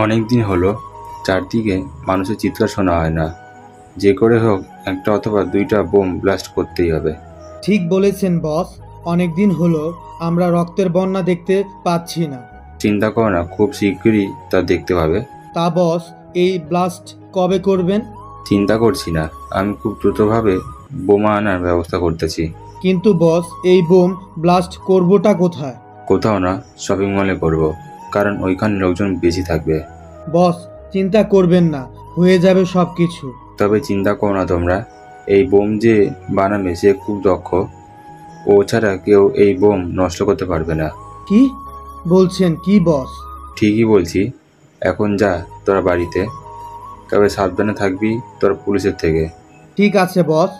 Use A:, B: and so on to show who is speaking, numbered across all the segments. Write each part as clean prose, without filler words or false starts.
A: অনেকদিন হলো চারদিকে মানুষের চিৎকার শোনা হয় না। যে করে হোক একটা অথবা দুইটা বোম ব্লাস্ট করতেই হবে।
B: ঠিক বলেছেন বস, অনেকদিন হলো আমরা রক্তের বন্যা দেখতে পাচ্ছি না।
A: চিন্তা করো না, খুব শীঘ্রই তা দেখতে পাবে।
B: তা বস, এই ব্লাস্ট কবে করবেন?
A: চিন্তা করছি না, আমি খুব দ্রুতভাবে বোমা আনার ব্যবস্থা করতেছি।
B: কিন্তু বস, এই বোম ব্লাস্ট করবোটা কোথায়?
A: কোথাও না, শপিং মলে করব, কারণ ওইখানে লোকজন বেশি থাকবে।
B: বস, চিন্তা করবেন না, হয়ে যাবে সব কিছু।
A: তবে চিন্তা করো না তোমরা, এই বোম যে বানাবে সে খুব দক্ষ। ও ছাড়া কেউ এই বোম নষ্ট করতে পারবে না।
B: কি বলছেন কি বস?
A: ঠিকই বলছি। এখন যা তোরা বাড়িতে, তবে সাবধানে থাকবি তোর পুলিশের থেকে।
B: ঠিক আছে বস।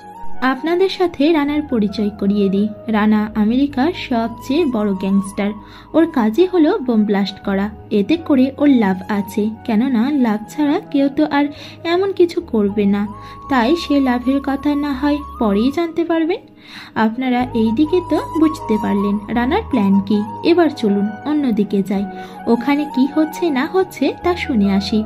C: আপনাদের সাথে রানার পরিচয় করিয়ে দিই। রানা আমেরিকার সবচেয়ে বড় গ্যাংস্টার। ওর কাজই হলো বোম ব্লাস্ট করা। এতে করে ওর লাভ আছে, কেননা লাভ ছাড়া কেউ তো আর এমন কিছু করবে না। তাই সে লাভের কথা না হয় পরেই জানতে পারবেন। আপনারা এই দিকে তো বুঝতে পারলেন রানার প্ল্যান কি। এবার চলুন অন্যদিকে যাই, ওখানে কি হচ্ছে না হচ্ছে তা শুনে আসি।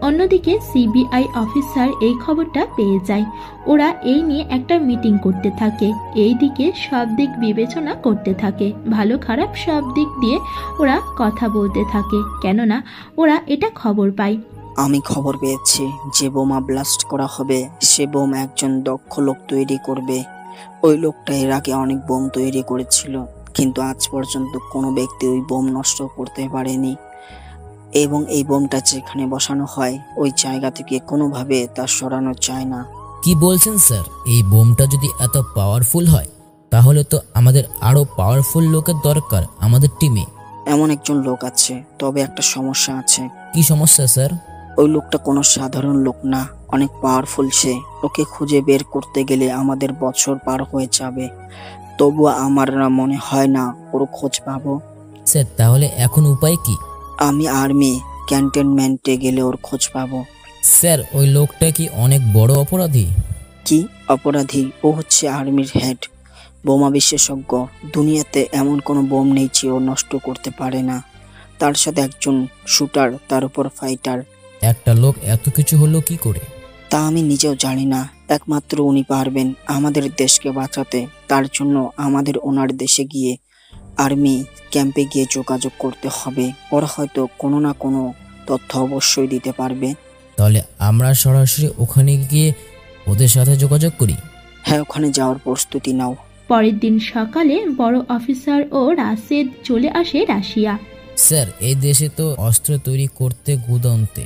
C: অন্যদিকে সিবিআই অফিসার এই খবরটা পেয়ে যায়। ওরা এই নিয়ে একটা মিটিং করতে থাকে। এই দিকে সব দিক বিবেচনা করতে থাকে, ভালো খারাপ সব দিক দিয়ে ওরা কথা বলতে থাকে, কেননা ওরা এটা খবর পায়।
D: আমি খবর পেয়েছি যে বোমা ব্লাস্ট করা হবে সে বোম একজন দক্ষ লোক তৈরি করবে। ওই লোকটা এর আগে অনেক বোম তৈরি করেছিল, কিন্তু আজ পর্যন্ত কোনো ব্যক্তি ওই বোম নষ্ট করতে পারেনি। এবং এই বোমটা যেখানে বসানো হয় ওই জায়গা থেকে কোনোভাবে তা সরানো যায় না।
E: কি বলছেন স্যার? এই বোমটা যদি এত পাওয়ারফুল হয় তাহলে তো আমাদের আরো পাওয়ারফুল লোকের দরকার আমাদের টিমে।
D: এমন একজন লোক আছে, তবে একটা সমস্যা আছে।
E: কি সমস্যা স্যার?
D: ওই লোকটা কোনো সাধারণ লোক না, অনেক পাওয়ারফুল সে। ওকে খুঁজে বের করতে গেলে আমাদের বছর পার হয়ে যাবে। তবুও আমার মনে হয় না ওর খোঁজ পাবো।
E: স্যার তাহলে এখন উপায় কি?
D: আমি আর্মি ক্যান্টনমেন্টে গেলে ওর খোঁজ পাবো।
E: স্যার ওই লোকটা কি অনেক বড় অপরাধী?
D: কি অপরাধী? ও হচ্ছে আর্মির হেড, বোমা বিশেষজ্ঞ। দুনিয়াতে এমন কোনো বোম নেই যে ও নষ্ট করতে পারে না। তার সাথে একজন শুটার, তার উপর ফাইটার।
E: একটা লোক এত কিছু হলো কি করে?
D: তা আমি নিজেও জানি না। একমাত্র উনি পারবেন আমাদের দেশকে বাঁচাতে। তার জন্য আমাদের ওনার দেশে গিয়ে আর্মি ক্যাম্পে গিয়ে যোগাযোগ করতে হবে। ওরা হয়তো কোনো না কোনো তথ্য অবশ্যই দিতে পারবে।
E: তাহলে আমরা সরাসরি ওখানে গিয়ে ওদের সাথে যোগাযোগ করি।
D: হ্যাঁ, ওখানে যাওয়ার প্রস্তুতি নাও।
C: পরের দিন সকালে বড় অফিসার ও রাশেদ চলে আসে রাশিয়া।
E: স্যার এই দেশে তো অস্ত্র তৈরি করতে গুদান্তে।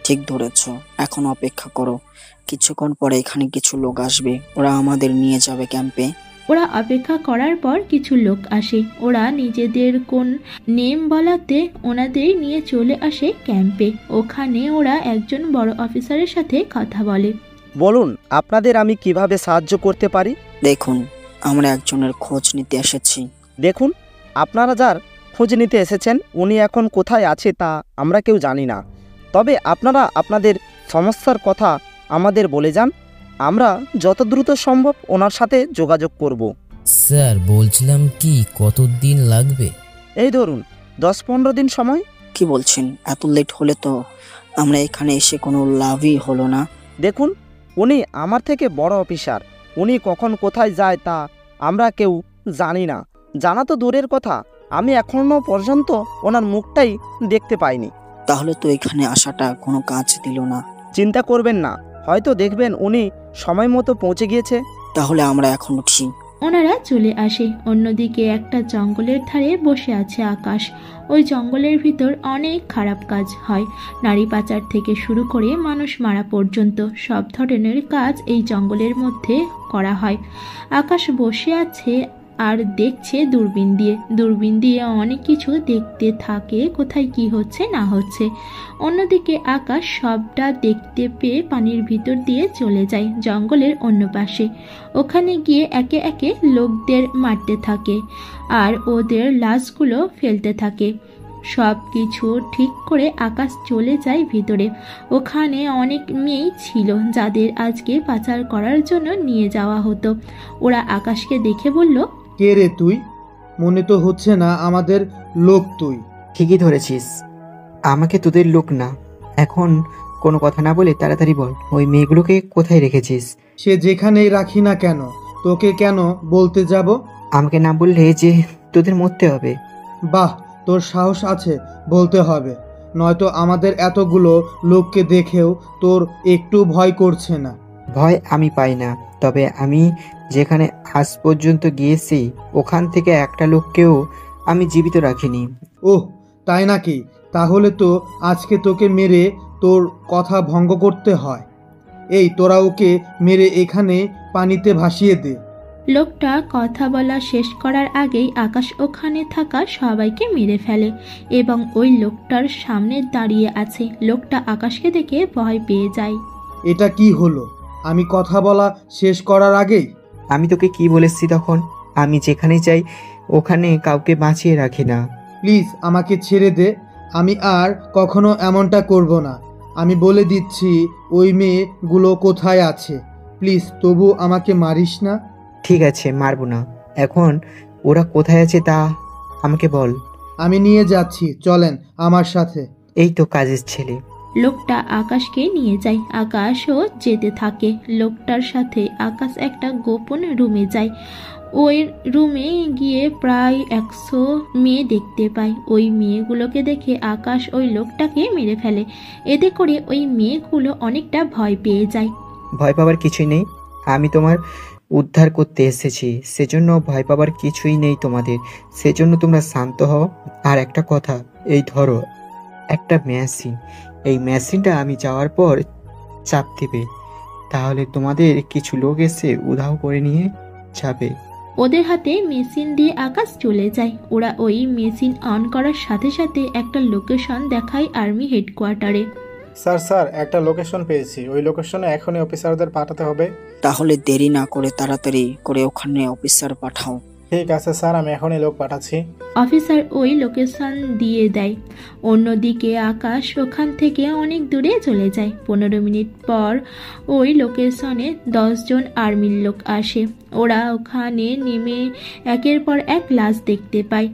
D: ঠিক ধরেছ, এখন অপেক্ষা করো। কিছুক্ষণ পরে এখানে কিছু লোক আসবে, ওরা আমাদের নিয়ে যাবে ক্যাম্পে।
C: ওরা অপেক্ষা করার পর কিছু লোক আসে। ওরা নিজেদের কোন নেম বলাতে ওনাদের নিয়ে চলে আসে ক্যাম্পে। ওখানে ওরা একজন বড় অফিসারের সাথে কথা বলে।
F: বলুন আপনাদের আমি কিভাবে সাহায্য করতে পারি?
D: দেখুন, আমরা একজনের খোঁজ নিতে এসেছি।
F: দেখুন, আপনারা যার খোঁজ নিতে এসেছেন উনি এখন কোথায় আছে তা আমরা কেউ জানি না। তবে আপনারা আপনাদের সমস্যার কথা আমাদের বলে যান, আমরা যত দ্রুত সম্ভব ওনার সাথে যোগাযোগ করব।
E: স্যার বলছিলাম কি কতদিন লাগবে?
F: এই ধরুন 10-15 দিন সময়।
D: কি বলছেন? এত লেট হলে তো আমরা এখানে এসে কোনো লাভই হলো না।
F: দেখুন, উনি আমার থেকে বড় অফিসার। উনি কখন কোথায় যায় তা আমরা কেউ জানি না। জানা তো দূরের কথা, আমি এখনো পর্যন্ত ওনার মুখটাই দেখতে পাইনি।
D: তাহলে তো এখানে আসাটা কোনো কাজ দিল না।
F: চিন্তা করবেন না, হয়তো দেখবেন উনি সময় মতো পৌঁছে গিয়েছে।
D: তাহলে আমরা এখন উঠি।
C: ওনারা চলে আসে। অন্যদিকে একটা জঙ্গলের ধারে বসে আছে আকাশ। ওই জঙ্গলের ভিতর অনেক খারাপ কাজ হয়, নারী পাচার থেকে শুরু করে মানুষ মারা পর্যন্ত সব ধরনের কাজ এই জঙ্গলের মধ্যে করা হয়। আকাশ বসে আছে আর দেখছে দূরবীন দিয়ে অনেক কিছু দেখতে থাকে, কোথায় কি হচ্ছে না হচ্ছে। অন্যদিকে আকাশ সবটা দেখতে পেয়ে পানির ভিতর দিয়ে চলে যায় জঙ্গলের অন্য পাশে। ওখানে গিয়ে একে একে লোকদের মারতে থাকে আর ওদের লাশগুলো ফেলতে থাকে। সব কিছু ঠিক করে আকাশ চলে যায় ভিতরে। ওখানে অনেক মেয়েই ছিল যাদের আজকে পাচার করার জন্য নিয়ে যাওয়া হতো। ওরা আকাশকে দেখে বলল,
B: কে রে তুই? মনে তো হচ্ছে না আমাদের লোক তুই।
G: ঠিকই ধরেছিস, আমাকে তোদের লোক না। এখন কোনো কথা না বলে তাড়াতাড়ি বল, ওই মেয়েগুলোকে কোথায় রেখেছিস?
B: সে যেখানেই রাখি না কেন, তোকে কেন বলতে যাব?
G: আমাকে না বললে যে তোদের মরতে হবে।
B: বাহ, তোর সাহস আছে বলতে হবে, নয়তো আমাদের এতগুলো লোককে দেখেও তোর একটু ভয় করছে না।
G: ভয় আমি পাই না, তবে আমি যেখানে আজ পর্যন্ত গিয়েছি ওখান থেকে একটা লোককেও আমি জীবিত রাখিনি।
B: ওহ, তাই নাকি? তাহলে তো আজকে তোকে মেরে তোর কথা ভঙ্গ করতে হয়। এই তোরা ওকে মেরে এখানে পানিতে ভাসিয়ে দে।
C: লোকটা কথা বলা শেষ করার আগেই আকাশ ওখানে থাকা সবাইকে মেরে ফেলে এবং ওই লোকটার সামনে দাঁড়িয়ে আছে। লোকটা আকাশকে দেখে ভয় পেয়ে যায়।
B: এটা কি হলো? আমি কথা বলা শেষ করার আগেই?
G: আমি তোকে কি বলেছি তখন? আমি যেখানে যাই ওখানে কাউকে বাঁচিয়ে রাখি না।
B: প্লিজ আমাকে ছেড়ে দে, আমি আর কখনো এমনটা করব না। আমি বলে দিচ্ছি ওই মেয়েগুলো কোথায় আছে। প্লিজ তবু আমাকে মারিস না।
G: ঠিক আছে, মারবো না। এখন ওরা কোথায় আছে তা আমাকে বল।
B: আমি নিয়ে যাচ্ছি, চলেন আমার সাথে।
G: এই তো কাজের ছেলে।
C: লোকটা আকাশকে নিয়ে যায়। আকাশও যেতে থাকে। লোকটার সাথে আকাশ একটা গোপন রুমে যায়। ওই রুমে গিয়ে প্রায় 100 মেয়ে দেখতে পায়। ওই মেয়েগুলোকে দেখে আকাশ ওই লোকটাকে মেরে ফেলে। এতে করে ওই মেয়েগুলো অনেকটা ভয় পেয়ে যায়।
G: ভয় পাবার কিছুই নেই, আমি তোমার উদ্ধার করতে এসেছি, সেজন্য ভয় পাবার কিছুই নেই তোমাদের। সেজন্য তোমরা শান্ত হও। আর একটা কথা, এই ধরো একটা মেশিন, এই মেশিনটা আমি যাওয়ার পর চাপ দিবে, তাহলে তোমাদের কিছু লোক এসে উধাও করে নিয়ে যাবে।
C: ওদের হাতে মেশিন দিয়ে আকাশ চলে যায়। ওরা ওই মেশিন অন করার সাথে সাথে একটা লোকেশন দেখায় আর্মি হেডকোয়ার্টারে।
H: স্যার একটা লোকেশন পেয়েছি, ওই লোকেশনে এখনই অফিসারদের পাঠাতে হবে।
D: তাহলে দেরি না করে তাড়াতাড়ি করে ওখানে অফিসার পাঠাও।
H: ঠিক আছে স্যার, আমি এখনই লোক পাঠাচ্ছি।
C: অফিসার ওই লোকেশন দিয়ে দেয়। অন্যদিকে আকাশ ওখান থেকে অনেক দূরে চলে যায়। 15 মিনিট পর ওই লোকেশনে 10 জন আর্মির লোক আসে। ওরা ওখানে নেমে একের পর এক লাশ দেখতে পায়।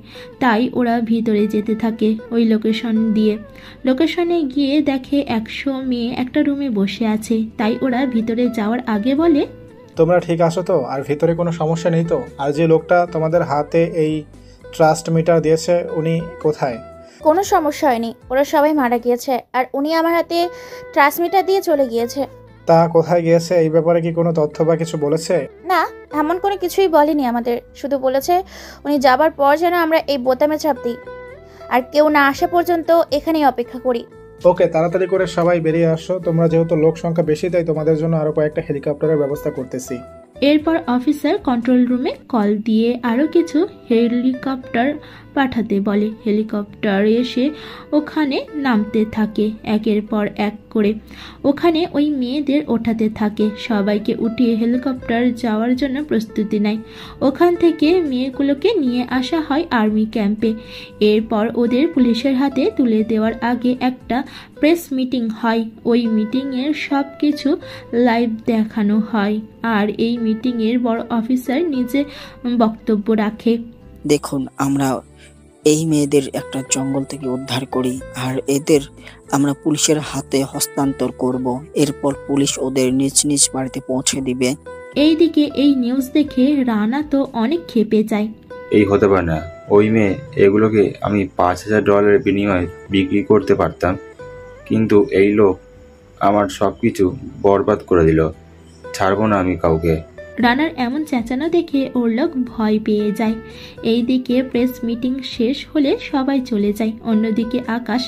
C: তাই ওরা ভিতরে যেতে থাকে ওই লোকেশন দিয়ে। লোকেশনে গিয়ে দেখে 100 মেয়ে একটা রুমে বসে আছে। তাই ওরা ভিতরে যাওয়ার আগে বলে,
H: তোমরা ঠিক আছো তো? আর ভিতরে কোনো সমস্যা নেই তো? আর যে লোকটা তোমাদের হাতে এই ট্রাস্ট মিটার দিয়েছে উনি কোথায়?
I: কোনো সমস্যা হয়নি, ওরা সবাই মারা গিয়েছে আর উনি আমার হাতে ট্রান্সমিটার দিয়ে চলে গিয়েছে।
H: তা কোথায় গিয়েছে এই ব্যাপারে কি কোনো তথ্য বা কিছু বলেছে?
I: না, এমন কোনো কিছুই বলেনি আমাদের, শুধু বলেছে উনি যাবার পর যেন আমরা এই বোতামে চাপ দিই আর কেউ না আসা পর্যন্ত এখানেই অপেক্ষা করি।
H: ওকে, তাড়াতাড়ি করে সবাই বেরিয়ে আসো। তোমরা যেহেতু লোক সংখ্যা বেশি, তাই তোমাদের জন্য আরো কয়েকটা হেলিকপ্টারের ব্যবস্থা করতেছি।
C: এরপর অফিসার কন্ট্রোল রুমে কল দিয়ে আরও কিছু হেলিকপ্টার পাঠাতে বলে। হেলিকপ্টার এসে ওখানে নামতে থাকে একের পর এক করে। ওখানে ওই মেয়েদের ওঠাতে থাকে। সবাইকে উঠিয়ে হেলিকপ্টার যাওয়ার জন্য প্রস্তুতি নেয়। ওখান থেকে মেয়েগুলোকে নিয়ে আসা হয় আর্মি ক্যাম্পে। এরপর ওদের পুলিশের হাতে তুলে দেওয়ার আগে একটা প্রেস মিটিং হয়। ওই মিটিংয়ের সব কিছু লাইভ দেখানো হয় আর এই মিটিংয়ের বড় অফিসার নিজে বক্তব্য রাখে।
D: দেখুন, আমরা এই মেয়েদের একটা জঙ্গল থেকে উদ্ধার করি আর এদের আমরা পুলিশের হাতে হস্তান্তর করব। এরপর পুলিশ ওদের নিজ নিজ বাড়িতে পৌঁছে দিবে।
C: এইদিকে এই নিউজ দেখে রানা তো অনেক ক্ষেপে যায়।
A: এই হতে পারে না, ওই মেয়ে এগুলোকে আমি $5000 বিনিময়ে বিক্রি করতে পারতাম, কিন্তু এই লোক আমার সব কিছু বরবাদ করে দিল। ছাড়বো না আমি কাউকে।
C: রানার এমন চেঁচানো দেখে ওর লোক ভয় পেয়ে যায়। এইদিকে প্রেস মিটিং শেষ হলে সবাই চলে যায়। অন্যদিকে আকাশ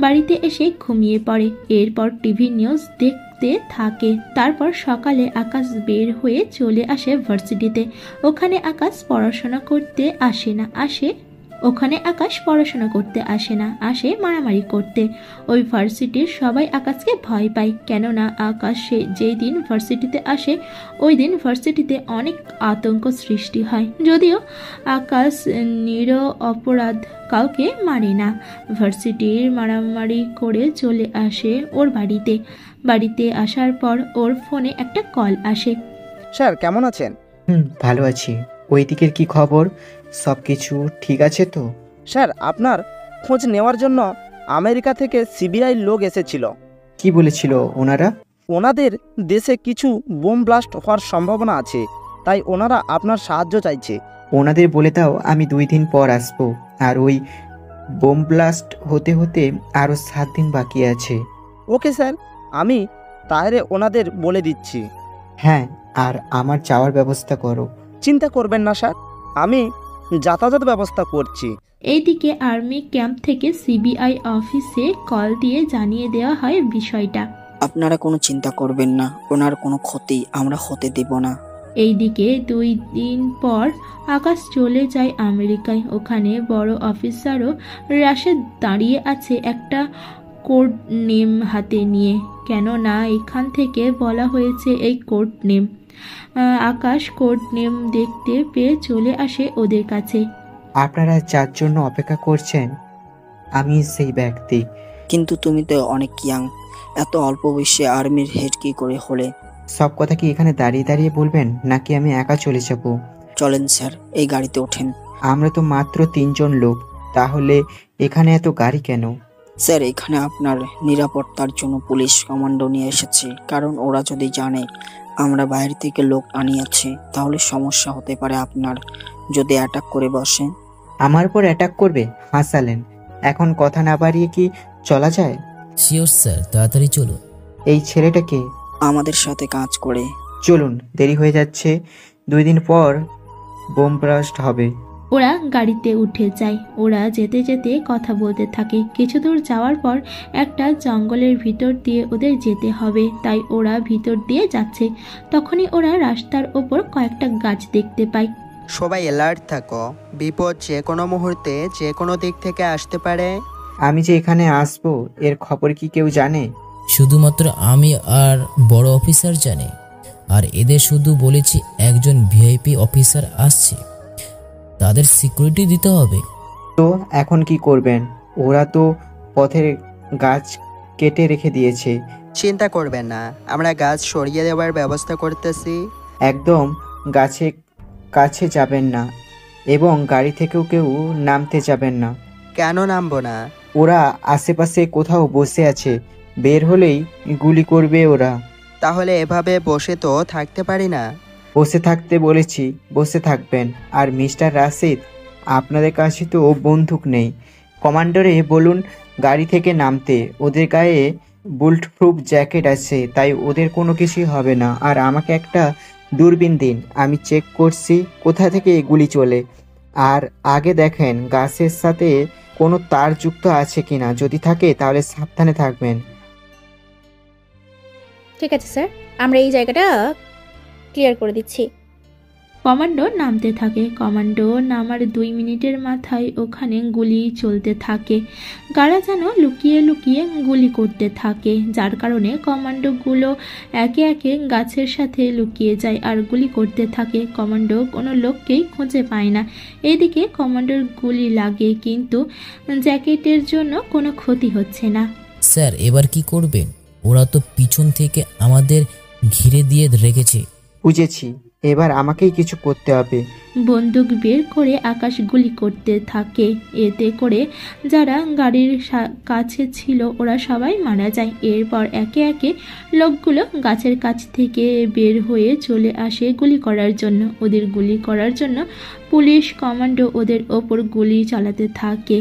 C: বাড়িতে এসে ঘুমিয়ে পড়ে। এরপর টিভি নিউজ দেখতে থাকে। তারপর সকালে আকাশ বের হয়ে চলে আসে ভার্সিটিতে। ওখানে আকাশ পড়াশোনা করতে আসে না, আসে ওখানে আকাশ পড়াশোনা করতে আসে না, আসে মারামারি করতে। ওই ভার্সিটির সবাই আকাশকে ভয় পায়, কেননা আকাশ যেই দিন ভার্সিটিতে আসে ওই দিন ভার্সিটিতে অনেক আতঙ্ক সৃষ্টি হয়। যদিও আকাশ নিরপরাধ কাউকে মারে না। ভার্সিটির মারামারি করে চলে আসে ওর বাড়িতে। বাড়িতে আসার পর ওর ফোনে একটা কল আসে।
F: স্যার কেমন আছেন?
G: ভালো আছি। ওই দিকের কি খবর? সব কিছু ঠিক আছে তো?
F: স্যার আপনার খোঁজ নেওয়ার জন্য আমেরিকা থেকে সিবিআই লোক এসেছিল।
G: কি বলেছিল ওনারা?
F: ওনাদের দেশে কিছু বোম ব্লাস্ট হওয়ার সম্ভাবনা আছে, তাই ওনারা আপনার সাহায্য চাইছে।
G: ওনাদের বলে দাও আমি 2 দিন পর আসবো। আর ওই বোম ব্লাস্ট হতে হতে আরও 7 দিন বাকি আছে।
F: ওকে স্যার, আমি তাহলে ওনাদের বলে দিচ্ছি।
G: হ্যাঁ, আর আমার যাওয়ার ব্যবস্থা করো।
F: চিন্তা করবেন না স্যার, আমি যাতায়াত ব্যবস্থা করছি।
C: এইদিকে আর্মি ক্যাম্প থেকে সিবিআই অফিসে কল দিয়ে জানিয়ে দেওয়া হয় বিষয়টা।
D: আপনারা কোনো চিন্তা করবেন না, ওনার কোনো ক্ষতি আমরা হতে দেব না।
C: এইদিকে 2 দিন পর আকাশ চলে যায় আমেরিকায়। ওখানে বড় অফিসারও রাশে দাঁড়িয়ে আছে একটা কোড নেম হাতে নিয়ে, কেননা এখান থেকে বলা হয়েছে এই কোড নেম। আকাশ কোড নেম দেখতে পেয়ে চলে আসে ওদের কাছে।
G: আপনারা যার জন্য অপেক্ষা করছেন আমি সেই ব্যক্তি।
D: কিন্তু তুমি তো অনেক ইয়াং, এত অল্প বয়সে আর্মির হেড কি করে হলে?
G: সব কথা কি এখানে দাঁড়িয়ে দাঁড়িয়ে বলবেন, নাকি আমি একা চলে যাব?
D: চলেন স্যার, এই গাড়িতে ওঠেন।
G: আমরা তো মাত্র 3 জন লোক, তাহলে এখানে এত গাড়ি কেন?
D: স্যার এখানে আপনার নিরাপত্তার জন্য পুলিশ কমান্ডো নিয়ে এসেছে, কারণ ওরা যদি জানে আমরা বাইরে থেকে লোক আনিয়েছি তাহলে সমস্যা হতে পারে আপনার, যদি অ্যাটাক করে বসে।
G: আমার উপর অ্যাটাক করবে? হাসালেন। এখন কথা না বাড়িয়ে কি চলা যায়?
E: শিওর স্যার, তাড়াতাড়ি চলুন।
G: এই ছেলেটাকে
D: আমাদের সাথে কাজ করে।
G: চলুন, দেরি হয়ে যাচ্ছে। 2 দিন পর বোম ব্লাস্ট হবে।
C: ওরা গাড়িতে উঠে যায়। ওরা যেতে যেতে কথা বলতে থাকে। কিছু দূর যাওয়ার পর একটা জঙ্গলের ভিতর দিয়ে ওদের যেতে হবে, তাই ওরা ভিতর দিয়ে যাচ্ছে। তখনই ওরা রাস্তার ওপর কয়েকটা গাছ দেখতে পায়।
J: সবাই অ্যালার্ট থাকো, বিপদ যে কোনো মুহূর্তে যে কোনো দিক থেকে আসতে পারে।
G: আমি যে এখানে আসবো এর খবর কি কেউ জানে?
E: শুধুমাত্র আমি আর বড় অফিসার জানে। আর এদের শুধু বলেছি একজন ভিআইপি অফিসার আসছে, তাদের সিকিউরিটি দিতে হবে।
G: তো এখন কি করবেন? ওরা তো পথের গাছ কেটে রেখে দিয়েছে।
J: চিন্তা করবেন না, আমরা গাছ সরিয়ে দেওয়ার ব্যবস্থা করতেছি।
G: একদম গাছে কাছে যাবেন না এবং গাড়ি থেকেও কেউ নামতে যাবেন না।
J: কেন নামবো না?
G: ওরা আশেপাশে কোথাও বসে আছে, বের হলেই গুলি করবে ওরা।
J: তাহলে এভাবে বসে তো থাকতে পারি না।
G: বসে থাকতে বলেছি, বসে থাকবেন। আর মিস্টার রাশিদ, আপনাদের কাছে তো বন্দুক নেই। কমান্ডারে বলুন গাড়ি থেকে নামতে। ওদের গায়ে বুলেট প্রুফ জ্যাকেট আছে, তাই ওদের কোনো কিছুই হবে না। আর আমাকে একটা দূরবীন দিন, আমি চেক করছি কোথা থেকে গুলি চলে। আর আগে দেখেন গাছের সাথে কোনো তার যুক্ত আছে কিনা, যদি থাকে তাহলে সাবধানে থাকবেন।
I: ঠিক আছে স্যার, আমরা এই জায়গাটা ক্লিয়ার করে দিচ্ছি।
C: কমান্ডো নামতে থাকে। কমান্ডো নামার 2 মিনিটের মাথায় ওখানে গুলি চলতে থাকে। গাড়া যেন লুকিয়ে লুকিয়ে গুলি করতে থাকে, যার কারণে কমান্ডোগুলো একে একে গাছের সাথে লুকিয়ে যায় আর গুলি করতে থাকে। কমান্ডো কোনো লোককেই খুঁজে পায় না। এদিকে কমান্ডোর গুলি লাগে, কিন্তু জ্যাকেটের জন্য কোনো ক্ষতি হচ্ছে না।
E: স্যার এবার কি করবেন? ওরা তো পিছন থেকে আমাদের ঘিরে দিয়ে রেখেছে।
G: বুঝেছি, এবার আমাকেই কিছু করতে হবে।
C: বন্দুক বের করে আকাশ গুলি করতে থাকে। এতে করে যারা গাড়ির কাছে ছিল ওরা সবাই মারা যায়। এরপর একে একে লোকগুলো গাছের কাছ থেকে বের হয়ে চলে আসে গুলি করার জন্য। ওদের গুলি করার জন্য পুলিশ কমান্ডো ওদের ওপর গুলি চালাতে থাকে।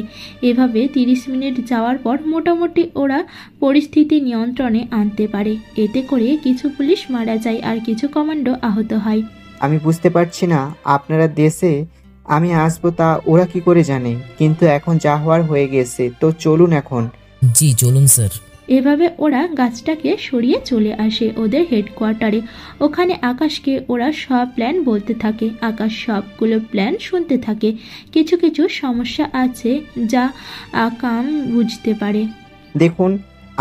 C: এভাবে 30 মিনিট যাওয়ার পর মোটামুটি ওরা পরিস্থিতি নিয়ন্ত্রণে আনতে পারে। এতে করে কিছু পুলিশ মারা যায় আর কিছু কমান্ডো আহত হয়।
G: আমি বুঝতে পারছি না, আপনারা দেশে আমি আসবো তা ওরা কি করে জানে? কিন্তু এখন যা হওয়ার হয়ে গেছে, তো চলুন এখন।
E: জি চলুন স্যার।
C: এভাবে ওরা গাছটাকে সরিয়ে চলে আসে ওদের হেডকোয়ার্টারে। ওখানে আকাশকে ওরা সব প্ল্যান বলতে থাকে। আকাশ সবগুলো প্ল্যান শুনতে থাকে। কিছু কিছু সমস্যা আছে যা আকাম বুঝতে পারে।
G: দেখুন,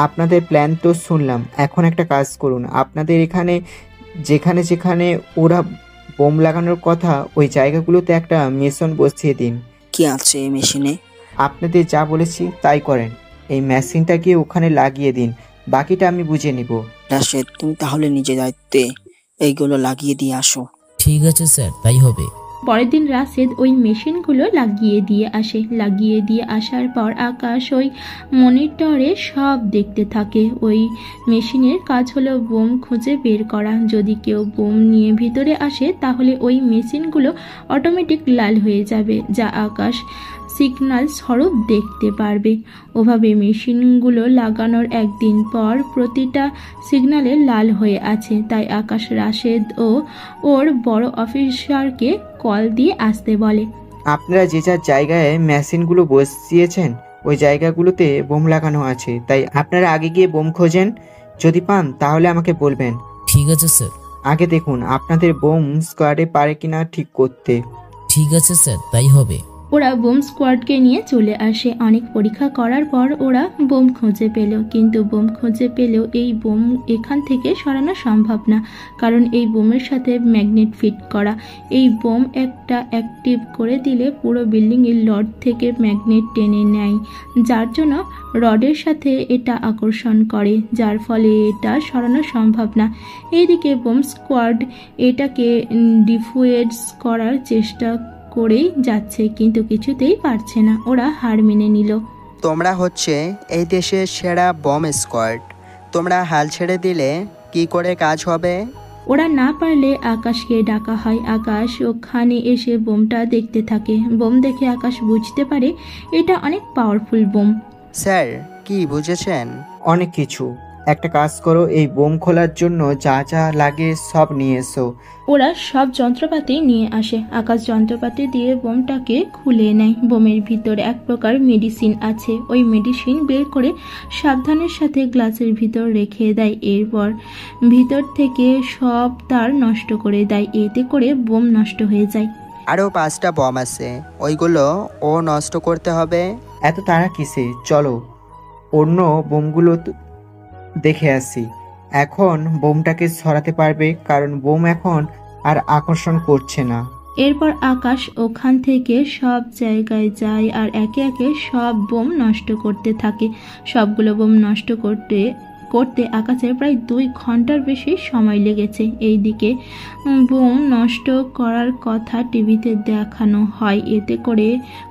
G: আপনাদের প্ল্যান তো শুনলাম, এখন একটা কাজ করুন। আপনাদের এখানে যেখানে যেখানে ওরা বোম লাগানোর কথা ওই জায়গাগুলোতে একটা মেশিন বসিয়ে দিন।
D: কি আছে এই মেশিনে?
G: আপনাদের যা বলেছি তাই করেন। এই মেশিনটাকে ওখানে লাগিয়ে দিন, বাকিটা আমি বুঝে নিব।
D: রাশেদ, তুমি তাহলে নিজে দায়িত্বে এইগুলো লাগিয়ে দিয়ে আসো।
E: ঠিক আছে স্যার, তাই হবে।
C: পরের দিন রাশেদ ওই মেশিনগুলো লাগিয়ে দিয়ে আসে। লাগিয়ে দিয়ে আসার পর আকাশ ওই মনিটরে সব দেখতে থাকে। ওই মেশিনের কাজ হলো বোম খুঁজে বের করা। যদি কেউ বোম নিয়ে ভিতরে আসে তাহলে ওই মেশিনগুলো অটোমেটিক লাল হয়ে যাবে, যা আকাশ সিগন্যাল স্বরূপ দেখতে পারবে। ওভাবে মেশিনগুলো লাগানোর একদিন পর প্রতিটা সিগন্যালে লাল হয়ে আছে। তাই আকাশ রাশেদ ও ওর বড় অফিসারকে কল দিয়ে আসতে বলে।
G: আপনারা যে যার জায়গায় মেশিনগুলো বসিয়েছেন ওই জায়গাগুলোতে বোম লাগানো আছে, তাই আপনারা আগে গিয়ে বোম খোঁজেন। যদি পান তাহলে আমাকে বলবেন।
E: ঠিক আছে স্যার।
G: আগে দেখুন আপনাদের বোম স্কোয়াডে পারে কিনা ঠিক করতে।
E: ঠিক আছে স্যার, তাই হবে।
C: ওরা বোম স্কোয়াডকে নিয়ে চলে আসে। অনেক পরীক্ষা করার পর ওরা বোম খুঁজে পেল, কিন্তু বোম খুঁজে পেলেও এই বোম এখান থেকে সরানো সম্ভব না, কারণ এই বোমের সাথে ম্যাগনেট ফিট করা। এই বোম একটা অ্যাক্টিভ করে দিলে পুরো বিল্ডিংয়ের রড থেকে ম্যাগনেট টেনে নেয়, যার জন্য রডের সাথে এটা আকর্ষণ করে, যার ফলে এটা সরানো সম্ভব না। এইদিকে বোম স্কোয়াড এটাকে ডিফিউজ করার চেষ্টা করেই যাচ্ছে, কিন্তু কিছুতেই পারছে না। ওরা হার মেনে নিল।
J: তোমরা হচ্ছে এই দেশের সেরা বম স্কোয়াড, তোমরা হাল ছেড়ে দিলে কি করে কাজ হবে?
C: ওরা না পারলে আকাশকে ডাকা হয়। আকাশ ওখানে এসে বোমটা দেখতে থাকে। বোম দেখে আকাশ বুঝতে পারে এটা অনেক পাওয়ারফুল বোম।
J: স্যার, কি বুঝেছেন?
G: অনেক কিছু। একটা কাজ করো, এই বোম খোলার জন্য যা যা লাগে সব নিয়ে এসো।
C: ওরা সব যন্ত্রপাতি নিয়ে আসে। আকাশ যন্ত্রপাতি দিয়ে বোমটাকে খুলে নেয়। বোমের ভিতরে এক প্রকার মেডিসিন আছে। ওই মেডিসিন বের করে সাবধানের সাথে গ্লাসের ভিতর রেখে দেয়। এরপর ভিতর থেকে সব তার নষ্ট করে দেয়। এতে করে বোম নষ্ট হয়ে যায়।
J: আরও 5টা বম আছে, ওইগুলো ও নষ্ট করতে হবে।
G: এত তাড়া কিসে? চলো অন্য বোমগুলো দেখে আসি। এখন বোমটাকে সরাতে পারবে, কারণ বোম এখন আর আকর্ষণ করছে না।
C: এরপর আকাশ ওখান থেকে সব জায়গায় যায় আর একে একে সব বোম নষ্ট করতে থাকে। সবগুলো বোম নষ্ট করতে করতে আকাশের প্রায় 2 ঘন্টার বেশি সময় লেগেছে। এইদিকে বোম নষ্ট করার কথা টিভিতে দেখানো হয়। এতে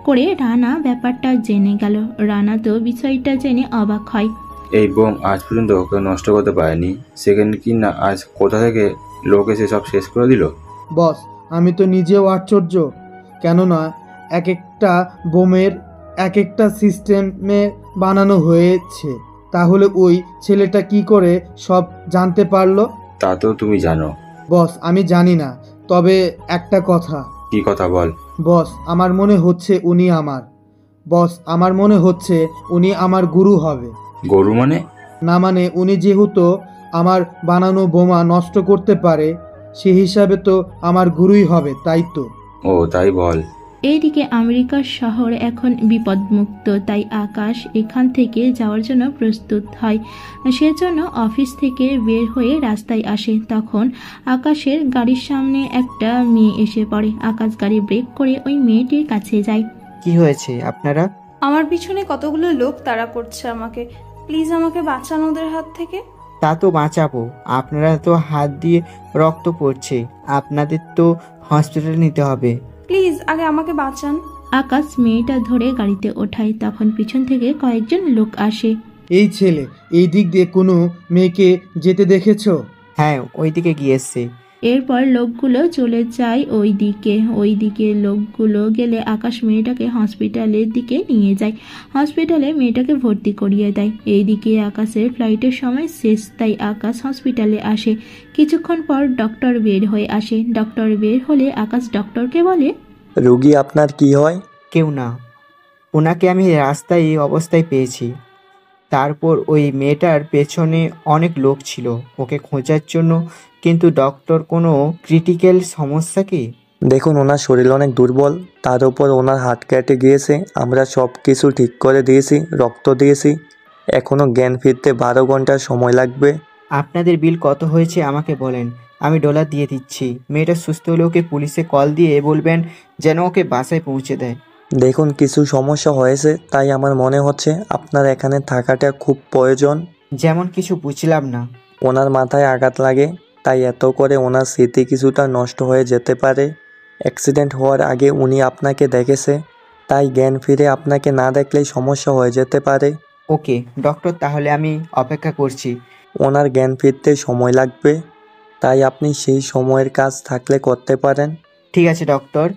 C: করে রানা ব্যাপারটা জেনে গেল। রানা তো বিষয়টা জেনে অবাক হয়।
A: এই বোম আজ পর্যন্ত কেউ নষ্ট করতে পারেনি, সেখানে কি না আজ কোথা থেকে লোক এসে সব শেষ করে দিল।
B: বস, আমি তো নিজেও আশ্চর্য, কেননা এক একটা বোমের এক একটা সিস্টেমে বানানো হয়েছে। তাহলে ওই ছেলেটা কি করে সব জানতে পারলো?
A: তা তো তুমি জানো।
B: বস, আমি জানি না, তবে একটা কথা।
A: কি কথা বল।
B: বস, আমার মনে হচ্ছে উনি আমার গুরু হবে।
A: গরু মানে?
B: না মানে উনি যেহেতু আমার বানানো বোমা নষ্ট করতে পারে, সে হিসাবে তো আমার গুরুই হবে, তাই তো?
A: ও তাই বল।
C: এইদিকে আমেরিকার শহর এখন বিপদমুক্ত, তাই আকাশ এখান থেকে যাওয়ার জন্য প্রস্তুত হয়। সেজন্য অফিস থেকে বের হয়ে রাস্তায় আসে। তখন আকাশের গাড়ির সামনে একটা মেয়ে এসে পড়ে। আকাশ গাড়ি ব্রেক করে ওই মেয়েটির কাছে যায়।
G: কি হয়েছে আপনারা?
K: আমার পিছনে কতগুলো লোক তাড়া করছে আমাকে, প্লিজ আমাকে বাঁচান ওদের হাত থেকে।
G: তা তো বাঁচাবো, আপনারা তো হাত দিয়ে রক্ত পড়ছে, আপনাদের তো হসপিটালে নিতে হবে।
K: প্লিজ আগে আমাকে বাঁচান।
C: আকাশ মেয়েটা ধরে গাড়িতে ওঠায়। তখন পিছন থেকে কয়েকজন লোক আসে।
B: এই ছেলে, এই দিক দিয়ে কোনো মেয়েকে যেতে দেখেছো?
G: হ্যাঁ, ওই দিকে গিয়েছে।
C: এরপর লোকগুলো চলে যায় ওইদিকে লোকগুলো গেলে আকাশ মেয়েটাকে হসপিটালের দিকে নিয়ে যায়। হসপিটালে মেয়েটাকে ভর্তি করিয়ে দেয়। এইদিকে আকাশের ফ্লাইটের সময় শেষ, তাই আকাশ হসপিটালে আসে। কিছুক্ষণ পর ডক্টর বের হয়ে আসে। ডক্টর বের হলে আকাশ ডক্টরকে বলে,
L: রোগী আপনার কি হয়?
G: কেউ না, ওনাকে আমি রাস্তায় এই অবস্থায় পেয়েছি। তারপর ওই মেয়েটার পেছনে অনেক লোক ছিল ওকে খোঁজার জন্য। কিন্তু ডক্টর, কোনো ক্রিটিক্যাল সমস্যা কি?
L: দেখুন, ওনার শরীর অনেক দুর্বল, তার উপর ওনার হাত কেটে গিয়েছে। আমরা সব কিছু ঠিক করে দিয়েছি, রক্ত দিয়েছি, এখনও জ্ঞান ফিরতে 12 ঘন্টা সময় লাগবে।
G: আপনাদের বিল কত হয়েছে আমাকে বলেন, আমি ডলার দিয়ে দিচ্ছি। মেয়েটা সুস্থ হলে ওকে পুলিশে কল দিয়ে বলবেন যেন ওকে বাসায় পৌঁছে দেয়।
L: দেখুন, কিছু সমস্যা হয়েছে, তাই আমার মনে হচ্ছে আপনার এখানে থাকাটা খুব প্রয়োজন।
G: যেমন কিছু বুঝলাম না।
L: ওনার মাথায় আঘাত লাগে, তাই এত করে ওনার স্মৃতি কিছুটা নষ্ট হয়ে যেতে পারে। অ্যাক্সিডেন্ট হওয়ার আগে উনি আপনাকে দেখেছে, তাই জ্ঞান ফিরে আপনাকে না দেখলেই সমস্যা হয়ে যেতে পারে।
G: ওকে ডক্টর, তাহলে আমি অপেক্ষা করছি।
L: ওনার জ্ঞান ফিরতে সময় লাগবে, তাই আপনি সেই সময়ের কাজ থাকলে করতে পারেন।
G: ঠিক আছে ডক্টর,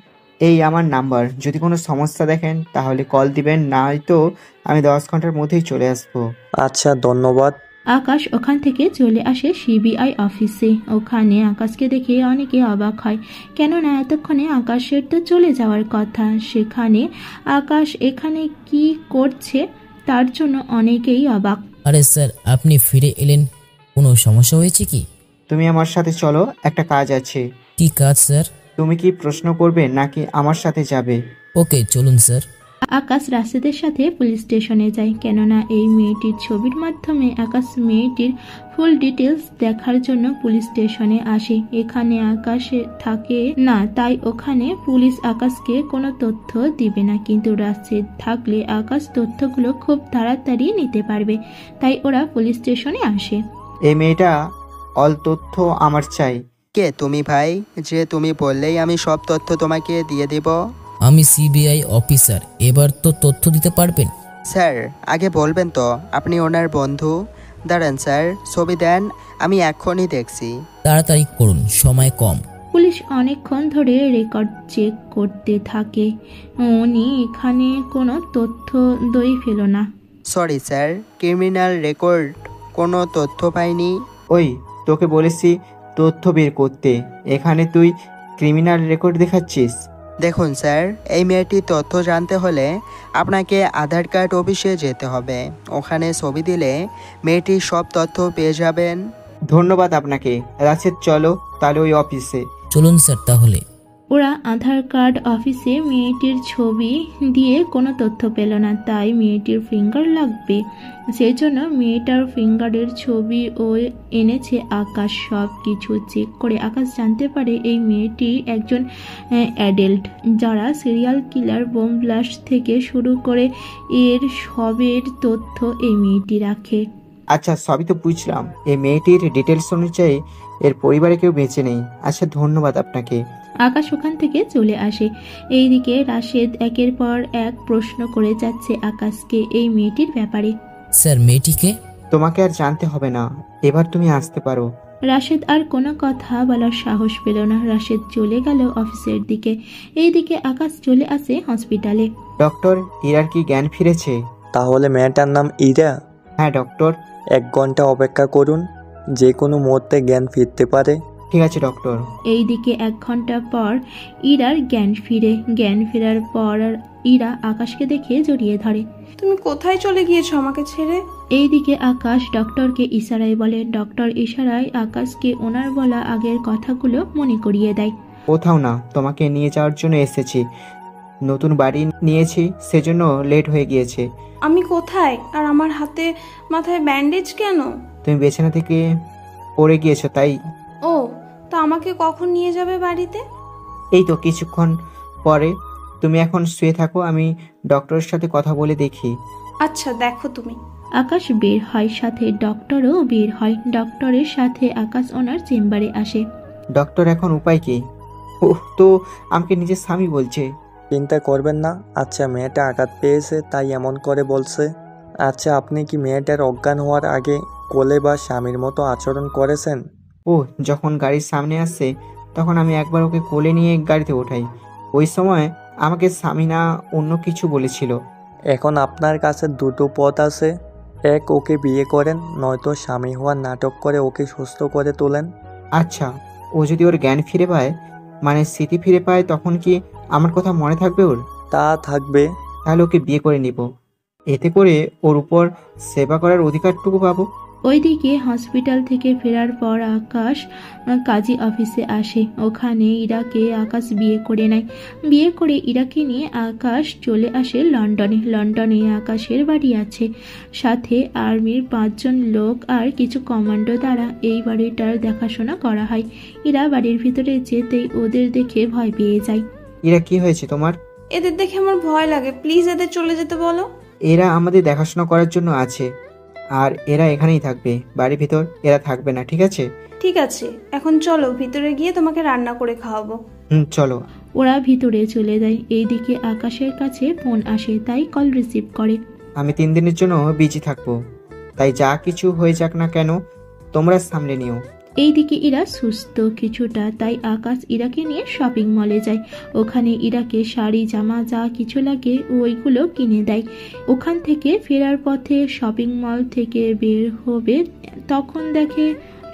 G: এই আমার নাম্বার, যদি কোনো সমস্যা দেখেন তাহলে কল দিবেন, নয়তো আমি 10 ঘন্টার মধ্যেই চলে আসবো।
L: আচ্ছা, ধন্যবাদ।
C: আকাশ ওখান থেকে চলে আসে সিবিআই অফিসে। ওখানে আকাশকে দেখে অনেকে অবাক হয়, কেননা এতক্ষণে আকাশের তো চলে যাওয়ার কথা। সেখানে আকাশ এখানে কি করছে তার জন্য অনেকেই অবাক।
E: আরে স্যার, আপনি ফিরে এলেন, কোনো সমস্যা হয়েছে কি?
G: তুমি আমার সাথে চলো, একটা কাজ আছে।
E: কি কাজ স্যার?
G: তুমি কি প্রশ্ন করবে নাকি আমার সাথে যাবে?
E: ওকে, চলুন স্যার।
C: আকাশ রাশেদের সাথে পুলিশ স্টেশনে যায়, কেননা এই মেয়েটির ছবির মাধ্যমে আকাশ মেয়েটির ফুল ডিটেলস দেখার জন্য পুলিশ স্টেশনে আসে। এখানে আকাশ থাকে না, তাই ওখানে পুলিশ আকাশকে কোনো তথ্য দিবে না, কিন্তু রাশেদ থাকলে আকাশ তথ্যগুলো খুব তাড়াতাড়ি নিতে পারবে, তাই ওরা পুলিশ স্টেশনে আসে।
G: এই মেয়েটা অল তথ্য আমার চাই।
J: কে তুমি ভাই? যে তুমি বললেই আমি সব তথ্য তোমাকে দিয়ে দেব।
E: আমি সিবিআই অফিসার, এবার তো তথ্য দিতে পারবেন।
J: স্যার, আগে বলবেন তো আপনি ওনার বন্ধু? দাঁড়ান স্যার, ছবি দেন, আমি এখনই দেখছি।
E: তাড়াতাড়ি করুন, সময় কম।
C: পুলিশ অনেকক্ষণ ধরে রেকর্ড চেক করতে থাকে, উনি এখানে কোনো তথ্য দই ফেল না।
J: সরি স্যার, ক্রিমিনাল রেকর্ড কোনো তথ্য পাইনি।
G: ওই তোকে বলেছি তথ্য বের করতে, এখানে তুই ক্রিমিনাল রেকর্ড দেখাচ্ছিস?
J: দেখুন স্যার, এই মেয়েটির তথ্য জানতে হলে আপনাকে আধার কার্ড অফিসে যেতে হবে। ওখানে ছবি দিলে মেয়েটির সব তথ্য পেয়ে যাবেন।
G: ধন্যবাদ আপনাকে। রাশেদ, চলো তাহলে ওই অফিসে।
E: চলুন স্যার তাহলে।
C: ওরা আধার কার্ড অফিসে মেয়েটির ছবি দিয়ে কোনো তথ্য পেল না, তাই মেয়েটির ফিঙ্গার লাগবে। সেই জন্য মেয়েটার ফিঙ্গারের ছবি ও এনেছে আকাশ। সব কিছু চেক করে আকাশ জানতে পারে এই মেয়েটি একজন অ্যাডাল্ট, যারা সিরিয়াল কিলার, বোম ব্লাস্ট থেকে শুরু করে এর সবের তথ্য এই মেয়েটি রাখে।
G: আচ্ছা, সবই তো বুঝলাম। এই মেয়েটির ডিটেলস অনুযায়ী এর পরিবারে কেউ বেঁচে নেই। আচ্ছা, ধন্যবাদ আপনাকে।
C: আকাশ ওখান থেকে চলে আসে। এইদিকে রাশেদ একের পর এক প্রশ্ন করে যাচ্ছে আকাশকে এই মেয়েটির ব্যাপারে।
E: স্যার, মেয়েটিকে?
G: তোমাকে আর জানতে হবে না, এবার তুমি আসতে পারো।
C: রাশেদ আর কোনো কথা বলার সাহস পেল না। রাশেদ চলে গেল অফিসের দিকে। এইদিকে আকাশ চলে আসে হসপিটালে।
G: ডক্টর, ইরার কি জ্ঞান ফিরেছে?
L: তাহলে মেয়েটার নাম ইরা?
G: হ্যাঁ ডক্টর।
L: 1 ঘন্টা অপেক্ষা করুন, যে কোনো মুহূর্তে জ্ঞান ফিরতে পারে।
G: ঠিক আছে ডক্টর।
C: এইদিকে 1 ঘন্টা পর ইরার জ্ঞান ফিরে। জ্ঞান ফেরার পর ইরা আকাশকে দেখে জড়িয়ে ধরে।
K: তুমি কোথায় চলে গিয়েছো আমাকে ছেড়ে?
C: এইদিকে আকাশ ডক্টরকে ইশারায় বলে। ডক্টর ইশারায় আকাশকে ওনার বলা আগের কথাগুলো মনে করিয়ে দেয়।
G: কোথাও না, তোমাকে নিয়ে যাওয়ার জন্য এসেছি। নতুন বাড়ি নিয়েছি, সেজন্য লেট হয়ে গিয়েছে।
K: আমি কোথায়? আর আমার হাতে মাথায় ব্যান্ডেজ কেন?
G: তুমি বিছানা থেকে পড়ে গিয়েছো তাই।
K: ও, তো আমাকে কখন নিয়ে যাবে বাড়িতে?
G: এই তো কিছুক্ষণ পরে। তুমি এখন শুয়ে থাকো, আমি ডক্টরের সাথে কথা বলে দেখি।
K: আচ্ছা, দেখো তুমি।
C: আকাশ বের হয়, সাথে ডক্টরও বের হয়। ডক্টরের সাথে আকাশ ওনার চেম্বারে আসে।
G: ডক্টর, এখন উপায় কি? ওহ, তো আমাকে নিজের স্বামী বলছে।
L: চিন্তা করবেন না। আচ্ছা, মেয়েটা আঘাত পেয়েছে তাই এমন করে বলছে। আচ্ছা, আপনি কি মেয়েটার অজ্ঞান হওয়ার আগে কোলে বা স্বামীর মতো আচরণ করেছেন?
G: ও, যখন গাড়ির সামনে আসছে তখন আমি একবার ওকে কোলে নিয়ে গাড়িতে ওঠাই। ওই সময় আমাকে স্বামী না অন্য কিছু বলেছিল।
L: এখন আপনার কাছে 2টো পথ আছে। এক, ওকে বিয়ে করেন, নয়তো স্বামী হওয়ার নাটক করে ওকে সুস্থ করে তোলেন।
G: আচ্ছা, ও যদি ওর জ্ঞান ফিরে পায়, মানে স্মৃতি ফিরে পায়, তখন কি আমার কথা মনে থাকবে ওর?
L: তা থাকবে।
G: তাহলে ওকে বিয়ে করে নিব। এতে করে ওর উপর সেবা করার অধিকারটুকু পাবো।
C: ওইদিকে হসপিটাল থেকে ফেরার পর আকাশ কাজী অফিসে আসে। ওখানে ইরাকে আকাশ বিয়ে করে নেয়। বিয়ে করে ইরাকে নিয়ে আকাশ চলে আসে লন্ডনে। লন্ডনে আকাশের বাড়ি আছে, সাথে আর্মির 5 জন লোক আর কিছু কমান্ডো দ্বারা এই বাড়িটার দেখাশোনা করা হয়। ইরা বাড়ির ভিতরে যেতেই ওদের দেখে ভয় পেয়ে যায়।
G: এরা কি হয়েছে তোমার?
K: এদের দেখে আমার ভয় লাগে, প্লিজ এদের চলে যেতে বলো।
G: এরা আমাদের দেখাশোনা করার জন্য আছে, আর এরা এখানেই থাকবে। বাড়ির ভিতর এরা থাকবে না, ঠিক আছে?
K: ঠিক আছে, এখন চলো ভিতরে গিয়ে তোমাকে রান্না করে খাওয়াবো।
G: চলো।
C: ওরা ভিতরে চলে যায়। এইদিকে আকাশের কাছে ফোন আসে, তাই কল রিসিভ করে।
G: আমি 3 দিনের জন্য বিজি থাকবো, তাই যা কিছু হয়ে যাক না কেন তোমরা সামলে নিও।
C: এইদিকে ইরা সুস্থ কিছুটা, তাই আকাশ ইরাকে নিয়ে শপিং মলে যায়। ওখানে ইরাকে শাড়ি জামা যা কিছু লাগে ওইগুলো কিনে দেয়। ওখান থেকে ফেরার পথে শপিং মল থেকে বের হবে, তখন দেখে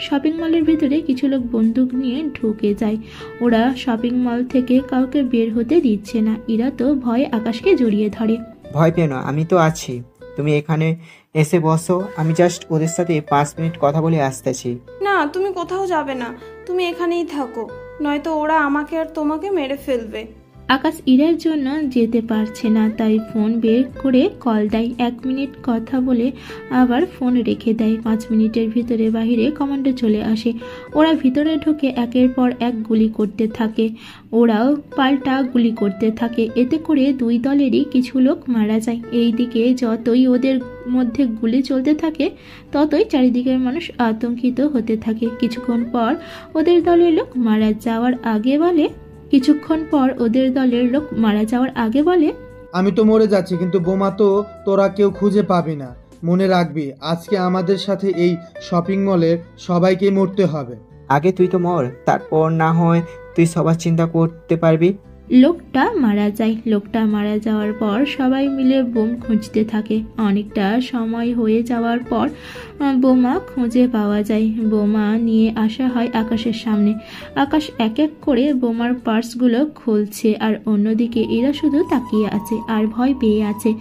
C: শপিং মলের ভিতরে কিছু লোক বন্দুক নিয়ে ঢুকে যায়। ওরা শপিং মল থেকে কাউকে বের হতে দিচ্ছে না। ইরা তো ভয়ে আকাশকে জড়িয়ে ধরে।
G: ভয় পেও না, আমি তো আছি। তুমি এখানে এসে বসো, আমি জাস্ট ওদের সাথে 5 মিনিট কথা বলে আসতেছি।
K: না, তুমি কোথাও যাবে না, তুমি এখানেই থাকো, নয়তো ওরা আমাকে আর তোমাকে মেরে ফেলবে।
C: আকাশ ইরার জন্য যেতে পারছে না, তাই ফোন বের করে কল দেয়। 1 মিনিট কথা বলে আবার ফোন রেখে দেয়। 5 মিনিটের ভিতরে বাহিরে কমান্ডো চলে আসে। ওরা ভিতরে ঢুকে একের পর এক গুলি করতে থাকে। ওরাও পাল্টা গুলি করতে থাকে। এতে করে 2 দলেরই কিছু লোক মারা যায়। এইদিকে যতই ওদের মধ্যে গুলি চলতে থাকে, ততই চারিদিকের মানুষ আতঙ্কিত হতে থাকে। কিছুক্ষণ পর ওদের দলের লোক মারা যাওয়ার আগে বলে,
B: আমি তো মরে যাচ্ছি, কিন্তু বোমা তো তোরা কেউ খুঁজে পাবি না। মনে রাখবি, আজকে আমাদের সাথে এই শপিং মলের সবাইকে মরতে হবে।
G: আগে তুই তো মর, তারপর না হয় তুই সবার চিন্তা করতে পারবি।
C: লোকটা মারা যায়। লোকটা মারা যাওয়ার পর সবাই মিলে বোম খুঁজতে থাকে। অনেকটা সময় হয়ে যাওয়ার পর বোমা খুঁজে পাওয়া যায়। বোমা নিয়ে আসা হয় আকাশের সামনে। আকাশ এক এক করে বোমার পার্টসগুলো খুলছে, আর অন্যদিকে এরা শুধু তাকিয়ে আছে আর ভয় পেয়ে আছে।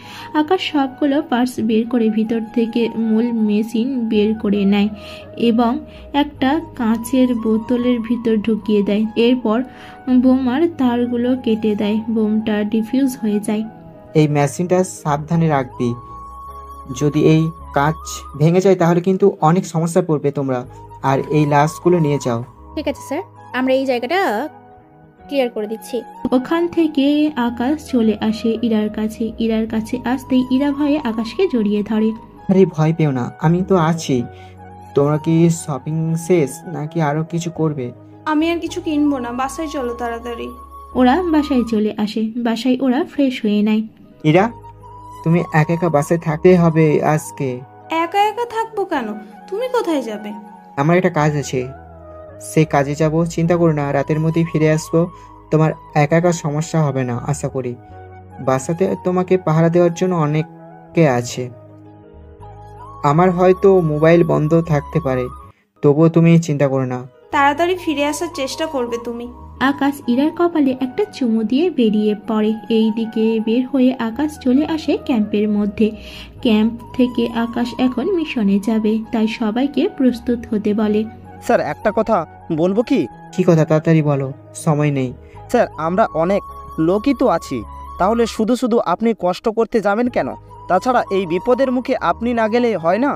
C: আকাশ সবগুলো পার্টস বের করে ভিতর থেকে মূল মেশিন বের করে নেয় এবং একটা কাঁচের বোতলের ভিতর ঢুকিয়ে দেয়। এরপর বোমার তারগুলো কেটে দেয়। বোমটা ডিফিউজ হয়ে যায়।
G: এই মেশিনটা সাবধানে রাখবি, যদি এই কাঁচ ভেঙে যায় তাহলে কিন্তু অনেক সমস্যা পড়বে তোমরা। আর এই লাশগুলো নিয়ে যাও।
I: ঠিক আছে স্যার, আমরা এই জায়গাটা ক্লিয়ার করে দিচ্ছি।
C: ওখান থেকে আকাশ চলে আসে ইরার কাছে। ইরার কাছে আসতেই ইরা ভয়ে আকাশকে জড়িয়ে ধরে।
G: আরে ভয় পেও না, আমি তো আছি। তোমরা কি শপিং শেষ নাকি আরো কিছু করবে?
K: আমি আর কিছু কিনবো না, বাসায় চলো তাড়াতাড়ি।
C: ওরা বাসায় চলে আসে। বাসায় ওরা ফ্রেশ হয়ে নেয়।
G: ইরা, তুমি একা একা বাসায় থাকতে হবে আজকে।
K: একা একা থাকবো কেন? তুমি কোথায় যাবে?
G: আমার একটা কাজ আছে, সেই কাজে যাব। চিন্তা করো না, রাতের মধ্যেই ফিরে আসবো। তোমার একা একা সমস্যা হবে না আশা করি। বাসাতে তোমাকে পাহারা দেওয়ার জন্য অনেকে আছে। আমার হয়তো মোবাইল বন্ধ থাকতে পারে, তবুও তুমি চিন্তা করো না।
K: তাড়াতাড়ি ফিরে আসার চেষ্টা করবে তুমি।
C: আকাশ ইরার কপালে একটা চুমু দিয়ে বেরিয়ে পড়ে। এই দিকে বের হয়ে আকাশ চলে আসে ক্যাম্পের মধ্যে। ক্যাম্প থেকে আকাশ এখন মিশনে যাবে, তাই সবাইকে প্রস্তুত হতে বলে।
F: স্যার, একটা কথা বলবো কি?
G: কি কথা? তাড়াতাড়ি বলো, সময় নেই।
F: স্যার, আমরা অনেক লোকই তো আছি, তাহলে শুধু শুধু আপনি কষ্ট করতে যাবেন কেন? তাছাড়া এই বিপদের মুখে আপনি না গেলে হয় না।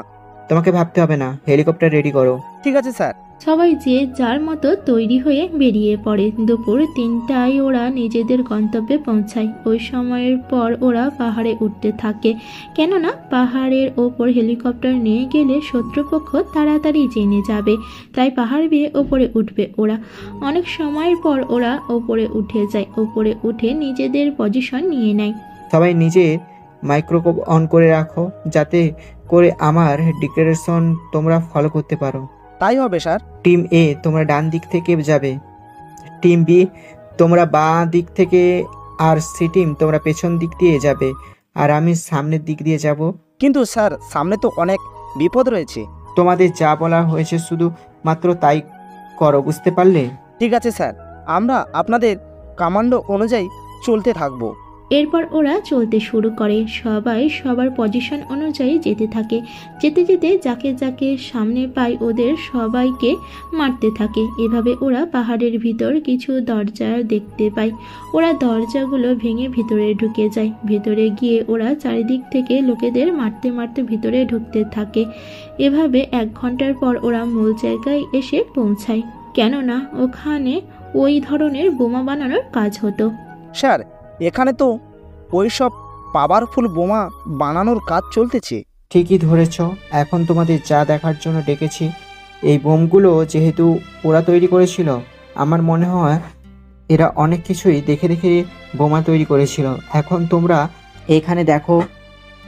G: তোমাকে ভাবতে হবে না, হেলিকপ্টার রেডি করো।
F: ঠিক আছে স্যার।
C: সবাই যে যার মতো তৈরি হয়ে বেরিয়ে পড়ে। দুপুর 3টায় ওরা নিজেদের গন্তব্যে পৌঁছায়। ওই সময়ের পর ওরা পাহাড়ে উঠতে থাকে, কেননা পাহাড়ের ওপর হেলিকপ্টার নিয়ে গেলে শত্রুপক্ষ তাড়াতাড়ি জেনে যাবে, তাই পাহাড় বেয়ে ওপরে উঠবে ওরা। অনেক সময়ের পর ওরা ওপরে উঠে যায়। ওপরে উঠে নিজেদের পজিশন নিয়ে নেয়।
G: সবাই নিজের মাইক্রোস্কোপ অন করে রাখো, যাতে করে আমার ডিক্লারেশন তোমরা ফলো করতে পারো।
F: তাই হবে স্যার।
G: টিম এ তোমরা ডান দিক থেকে যাবে, টিম বি তোমরা বাঁ দিক থেকে, আর সি টিম তোমরা পেছন দিক দিয়ে যাবে, আর আমি সামনের দিক দিয়ে যাব।
F: কিন্তু স্যার, সামনে তো অনেক বিপদ রয়েছে।
G: তোমাদের যা বলা হয়েছে শুধু মাত্র তাই করো, বুঝতে পারলে?
F: ঠিক আছে স্যার, আমরা আপনাদের কমান্ডো অনুযায়ী চলতে থাকবো।
C: এরপর ওরা চলতে শুরু করে, সবাই সবার পজিশন অনুযায়ী যেতে থাকে। যেতে যেতে যাকে যাকে সামনে পায় ওদের সবাইকে মারতে থাকে। এভাবে ওরা পাহাড়ের ভিতর কিছু দরজা দেখতে পায়। ওরা দরজাগুলো ভেঙে ভিতরে ঢুকে যায়। ভিতরে গিয়ে ওরা চারিদিক থেকে লোকেদের মারতে মারতে ভিতরে ঢুকতে থাকে। এভাবে 1 ঘন্টার পর ওরা মূল জায়গায় এসে পৌঁছায়, কেননা ওখানে ওই ধরনের বোমা বানানোর কাজ হতো।
F: স্যার, এখানে তো ওই সব পাওয়ারফুল বোমা বানানোর কাজ চলতেছে।
G: ঠিকই ধরেছ, এখন তোমাদের যা দেখার জন্য ডেকেছি। এই বোমগুলো যেহেতু ওরা তৈরি করেছিল, আমার মনে হয় এরা অনেক কিছুই দেখে দেখে বোমা তৈরি করেছিল। এখন তোমরা এখানে দেখো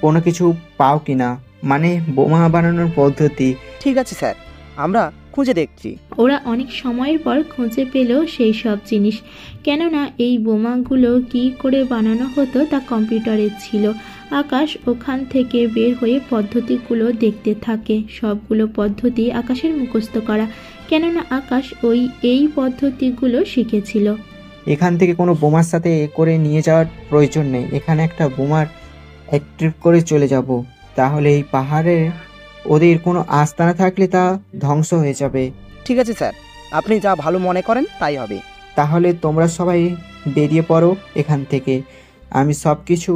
G: কোনো কিছু পাও কিনা, মানে বোমা বানানোর পদ্ধতি।
F: ঠিক আছে স্যার, আমরা খুঁজে দেখছি।
C: ওরা অনেক সময়ের পর খুঁজে পেল সেই সব জিনিস, কেননা এই বোমাগুলো কি করে বানানো হতো তা কম্পিউটারে ছিল। আকাশ ওখান থেকে বের হয়ে পদ্ধতিগুলো দেখতে থাকে। সবগুলো পদ্ধতি আকাশের মুখস্থ করা, কেননা আকাশ এই পদ্ধতিগুলো শিখেছিল।
G: এখান থেকে কোনো বোমার সাথে করে নিয়ে যাওয়ার প্রয়োজন নেই। এখানে একটা বোমার অ্যাক্টিভ করে চলে যাব, তাহলে এই পাহাড়ে ওদের কোনো আস্তানা থাকলে তা ধ্বংস হয়ে যাবে।
F: ঠিক আছে স্যার, আপনি যা ভালো মনে করেন তাই হবে।
G: তাহলে তোমরা সবাই বেরিয়ে পড়ো এখান থেকে, আমি সব কিছু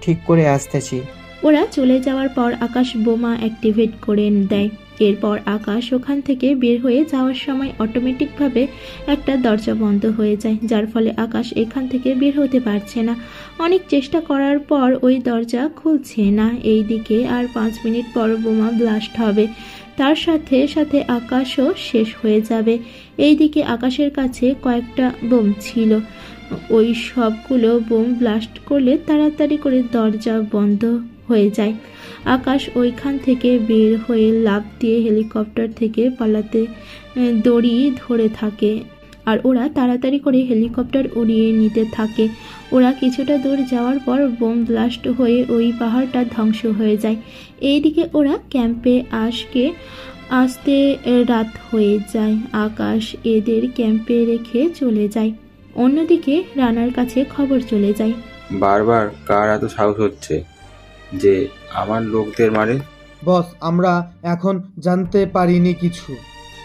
G: ঠিক করে আসতেছি।
C: ওরা চলে যাওয়ার পর আকাশ বোমা অ্যাক্টিভেট করে দেয়। এরপর আকাশ ওখান থেকে বের হয়ে যাওয়ার সময় অটোমেটিকভাবে একটা দরজা বন্ধ হয়ে যায়, যার ফলে আকাশ এখান থেকে বের হতে পারছে না। অনেক চেষ্টা করার পর ওই দরজা খুলছে না। এই দিকে আর 5 মিনিট পর বোমা ব্লাস্ট হবে, তার সাথে সাথে আকাশও শেষ হয়ে যাবে। এইদিকে আকাশের কাছে কয়েকটা বোম ছিল, ওই সবগুলো বোম ব্লাস্ট করলে তাড়াতাড়ি করে দরজা বন্ধ হয়ে যায়। আকাশ ওইখান থেকে বের হয়ে লাফ দিয়ে হেলিকপ্টার থেকে পালাতে দড়ি ধরে থাকে, আর ওরা তাড়াতাড়ি করে হেলিকপ্টার উড়িয়ে নিতে থাকে। ওরা কিছুটা দূর যাওয়ার পর বোম ব্লাস্ট হয়ে ওই পাহাড়টা ধ্বংস হয়ে যায়। এইদিকে ওরা ক্যাম্পে আসতে রাত হয়ে যায়। আকাশ এদের ক্যাম্পে রেখে চলে যায়। অন্যদিকে রানার কাছে খবর চলে যায়।
A: বারবার কার এত সাহস হচ্ছে যে আমার লোকদের মারে?
B: বস, আমরা এখন জানতে পারিনি কিছু,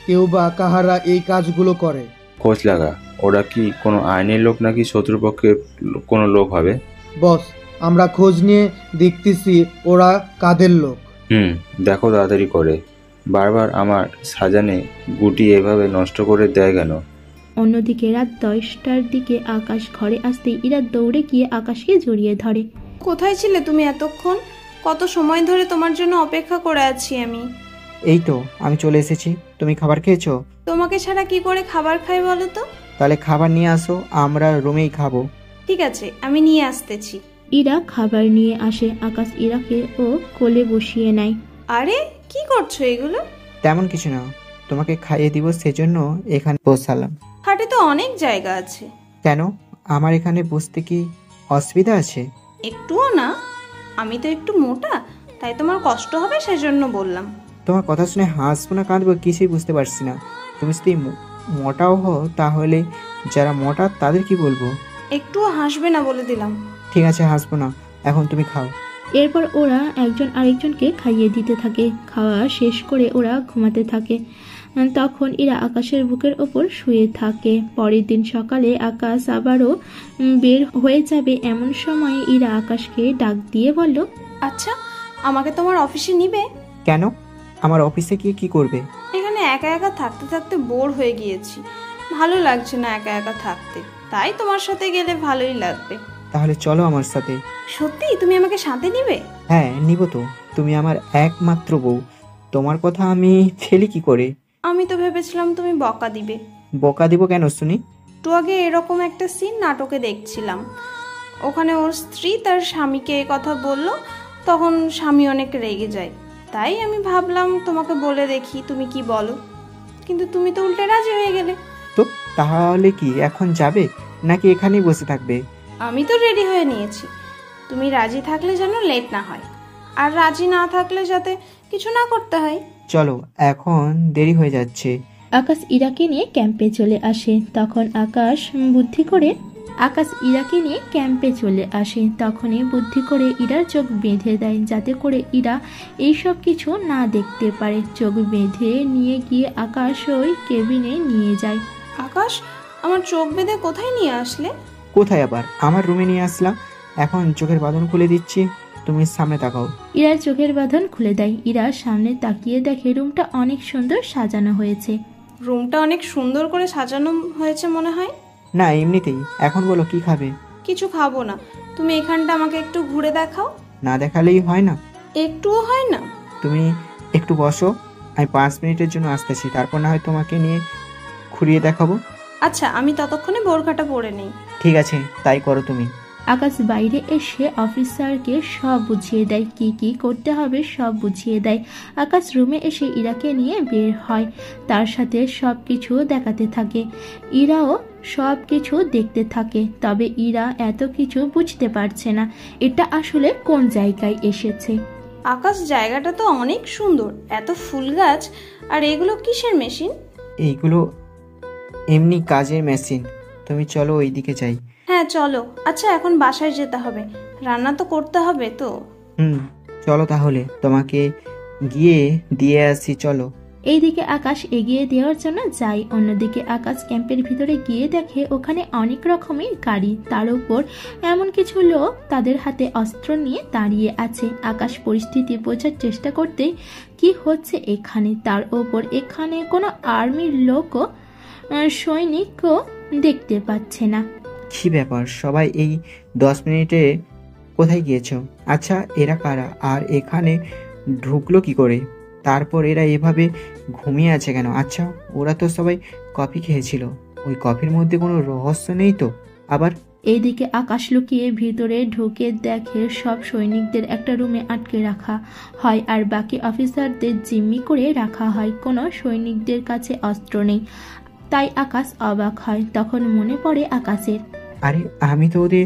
B: কেউ বা কাহারা এই কাজগুলো করে।
A: খোঁজ লাগা, ওরা কি কোনো আইনের লোক নাকি শত্রুপক্ষের কোনো লোক হবে?
B: বস, আমরা খোঁজ নিয়ে দেখতেছি ওরা কাদের লোক।
A: দেখো তাড়াতাড়ি করে। বারবার আমার সাজানে গুটি এভাবে নষ্ট করে দেয় কেন?
C: অন্যদিকে রাত 10টার দিকে আকাশ ঘরে আসতেই ইরা দৌড়ে গিয়ে আকাশকে জড়িয়ে ধরে।
K: কোথায় ছিলে তুমি এতক্ষণ? কত সময় ধরে তোমার জন্য অপেক্ষা করে আছি আমি।
G: এই তো আমি চলে এসেছি। তুমি খাবার খেয়েছো?
K: তোমাকে ছাড়া কি করে খাবার খাই বলো তো?
G: তাহলে খাবার নিয়ে আসো, আমরা রুমেই খাবো।
K: ঠিক আছে, আমি নিয়ে আসতেছি।
C: ইরা খাবার নিয়ে আসে। আকাশ ইরাকে ও কোলে বসিয়ে নেয়।
K: আরে কি করছো এগুলো?
G: তেমন কিছু না, তোমাকে খাইয়ে দিব সেজন্য এখানে বসালাম।
K: হাটে তো অনেক জায়গা আছে।
G: কেন, আমার এখানে বসতে কি অসুবিধা আছে?
K: একটুও না, আমি তো একটু মোটা, তাই তোমার কষ্ট হবে সেজন্য বললাম।
G: তোমার কথা শুনে হাসবো না কাঁদবো কিছুই বুঝতে পারছি না। তুমি যদি মোটাও হও তাহলে যারা মোটা তাদের কি বলবো?
K: একটুও হাসবে না বলে দিলাম।
G: ঠিক আছে, হাসবো না, এখন তুমি খাও।
C: এরপর ওরা একজন আরেকজনকে খাইয়ে দিতে থাকে। খাওয়া শেষ করে ওরা ঘুমাতে থাকে। তখন ইরা আকাশের বুকের ওপর শুয়ে থাকে। পরের দিন সকালে আকাশ আবারও বের হয়ে যাবে, এমন সময় ইরা আকাশকে ডাক দিয়ে বলল,
K: আচ্ছা, আমাকে তোমার অফিসে নিবে?
G: কেন, আমার অফিসে গিয়ে কি করবে?
K: এখানে একা একা থাকতে থাকতে বোর হয়ে গিয়েছি, ভালো লাগছে না একা একা থাকতে, তাই তোমার সাথে গেলে ভালোই লাগবে।
G: তাহলে চলো আমার সাথে।
K: সত্যি তুমি আমাকে সাথে নিবে?
G: হ্যাঁ, নিব তো, তুমি আমার একমাত্র বউ, তোমার কথা আমি ফেলি কি করে?
K: আমি তো ভেবেছিলাম তুমি বকা দিবে।
G: বকা দিব কেন শুনি?
K: একটু আগে এরকম একটা সিন নাটকে দেখছিলাম, ওখানে ওর স্ত্রী তার স্বামীকে এই কথা বলল, তখন স্বামী অনেক রেগে যায়, তাই আমি ভাবলাম তোমাকে বলে দেখি তুমি কি বলো, কিন্তু তুমি তো উল্টে রাজি হয়ে গেলে।
G: তো তাহলে কি এখন যাবে নাকি এখানেই বসে থাকবে?
K: আমি তো রেডি হয়ে নিয়েছি, তুমি রাজি থাকলে যেন লেট না হয়, আর রাজি না থাকলে যাতে কিছু না করতে হয়।
G: চলো, এখন দেরি হয়ে যাচ্ছে।
C: আকাশ ইরাকে নিয়ে ক্যাম্পে চলে আসে। তখন আকাশ বুদ্ধি করে, আকাশ ইরাকে নিয়ে ক্যাম্পে চলে আসে। তখনই বুদ্ধি করে ইরার চোখ বেঁধে দেয়, যাতে করে ইরা এইসব কিছু না দেখতে পারে। চোখ বেঁধে নিয়ে গিয়ে আকাশ ওই কেবিনে নিয়ে যায়।
K: আকাশ, আমার চোখ বেঁধে কোথায় নিয়ে আসলে?
G: কোথায় আবার? আমার রুমে নিয়ে আসলাম। এখন চোখের বাঁধন খুলে দিচ্ছি, তুমি সামনে তাকাও।
C: ইরার চোখের বাঁধন খুলে দেয়। ইরা সামনে তাকিয়ে দেখে রুমটা অনেক সুন্দর সাজানো হয়েছে।
K: রুমটা অনেক সুন্দর করে সাজানো হয়েছে মনে হয়।
G: না, এমনিতেই। এখন বলো কি খাবে?
K: কিছু খাবো না, তুমি এখানটা আমাকে একটু ঘুরে দেখাও।
G: না দেখালেই হয় না?
K: একটুও হয় না?
G: তুমি একটু বসো, আমি 5 মিনিটের জন্য আসতেছি, তারপর না হয় তোমাকে নিয়ে ঘুরিয়ে দেখাবো।
K: আচ্ছা, আমি ততক্ষণে বোরখাটা পরে নেই।
G: ঠিক আছে, তাই করো তুমি।
C: আকাশ বাইরে এসে অফিসারকে সব বুঝিয়ে দেয়, কি কি করতে হবে সব বুঝিয়ে দেয়। আকাশ রুমে এসে ইরাকে নিয়ে বের হয়, তার সাথে সব কিছু দেখাতে থাকে। ইরাও সব কিছু দেখতে থাকে, তবে ইরা এত কিছু বুঝতে পারছে না এটা আসলে কোন জায়গায় এসেছে।
K: আকাশ, জায়গাটা তো অনেক সুন্দর, এত ফুল গাছ। আর এগুলো কিসের মেশিন?
G: এইগুলো এমনি কাজের মেশিন। তুমি চলো ওই দিকে যাই।
K: হ্যাঁ চলো। আচ্ছা, এখন বাসায় যেতে হবে, রান্না তো করতে হবে তো।
G: চলো তাহলে, তোমাকে গিয়ে দিয়ে আসি, চলো।
C: এইদিকে আকাশ এগিয়ে দেওয়ার জন্য যায়। অন্যদিকে আকাশ ক্যাম্পের ভিতরে গিয়ে দেখে ওখানে অনেক রকমের গাড়ি, তার উপর এমন কিছু লোক তাদের হাতে অস্ত্র নিয়ে দাঁড়িয়ে আছে। আকাশ পরিস্থিতি বোঝার চেষ্টা করতে কি হচ্ছে এখানে, তার উপর এখানে কোনো আর্মির লোকও সৈনিকও দেখতে পাচ্ছে না।
G: কি ব্যাপার, সবাই এই 10 মিনিটে কোথায় গিয়েছো? আচ্ছা, এরা কারা আর এখানে ঢুকলো কি করে? তারপর এরা এভাবে ঘুমিয়ে আছে কেন? আচ্ছা, ওরা তো সবাই কফি খেয়েছিল, ওই কফির মধ্যে কোনো রহস্য নেই তো? আবার
C: এইদিকে আকাশ লুকিয়ে ভিতরে ঢুকে দেখে সব সৈনিকদের একটা রুমে আটকে রাখা হয় আর বাকি অফিসারদের জিম্মি করে রাখা হয়। কোনো সৈনিকদের কাছে অস্ত্র নেই, তাই আকাশ অবাক হয়। তখন মনে পড়ে আকাশের,
G: আরে আমি তো ওদের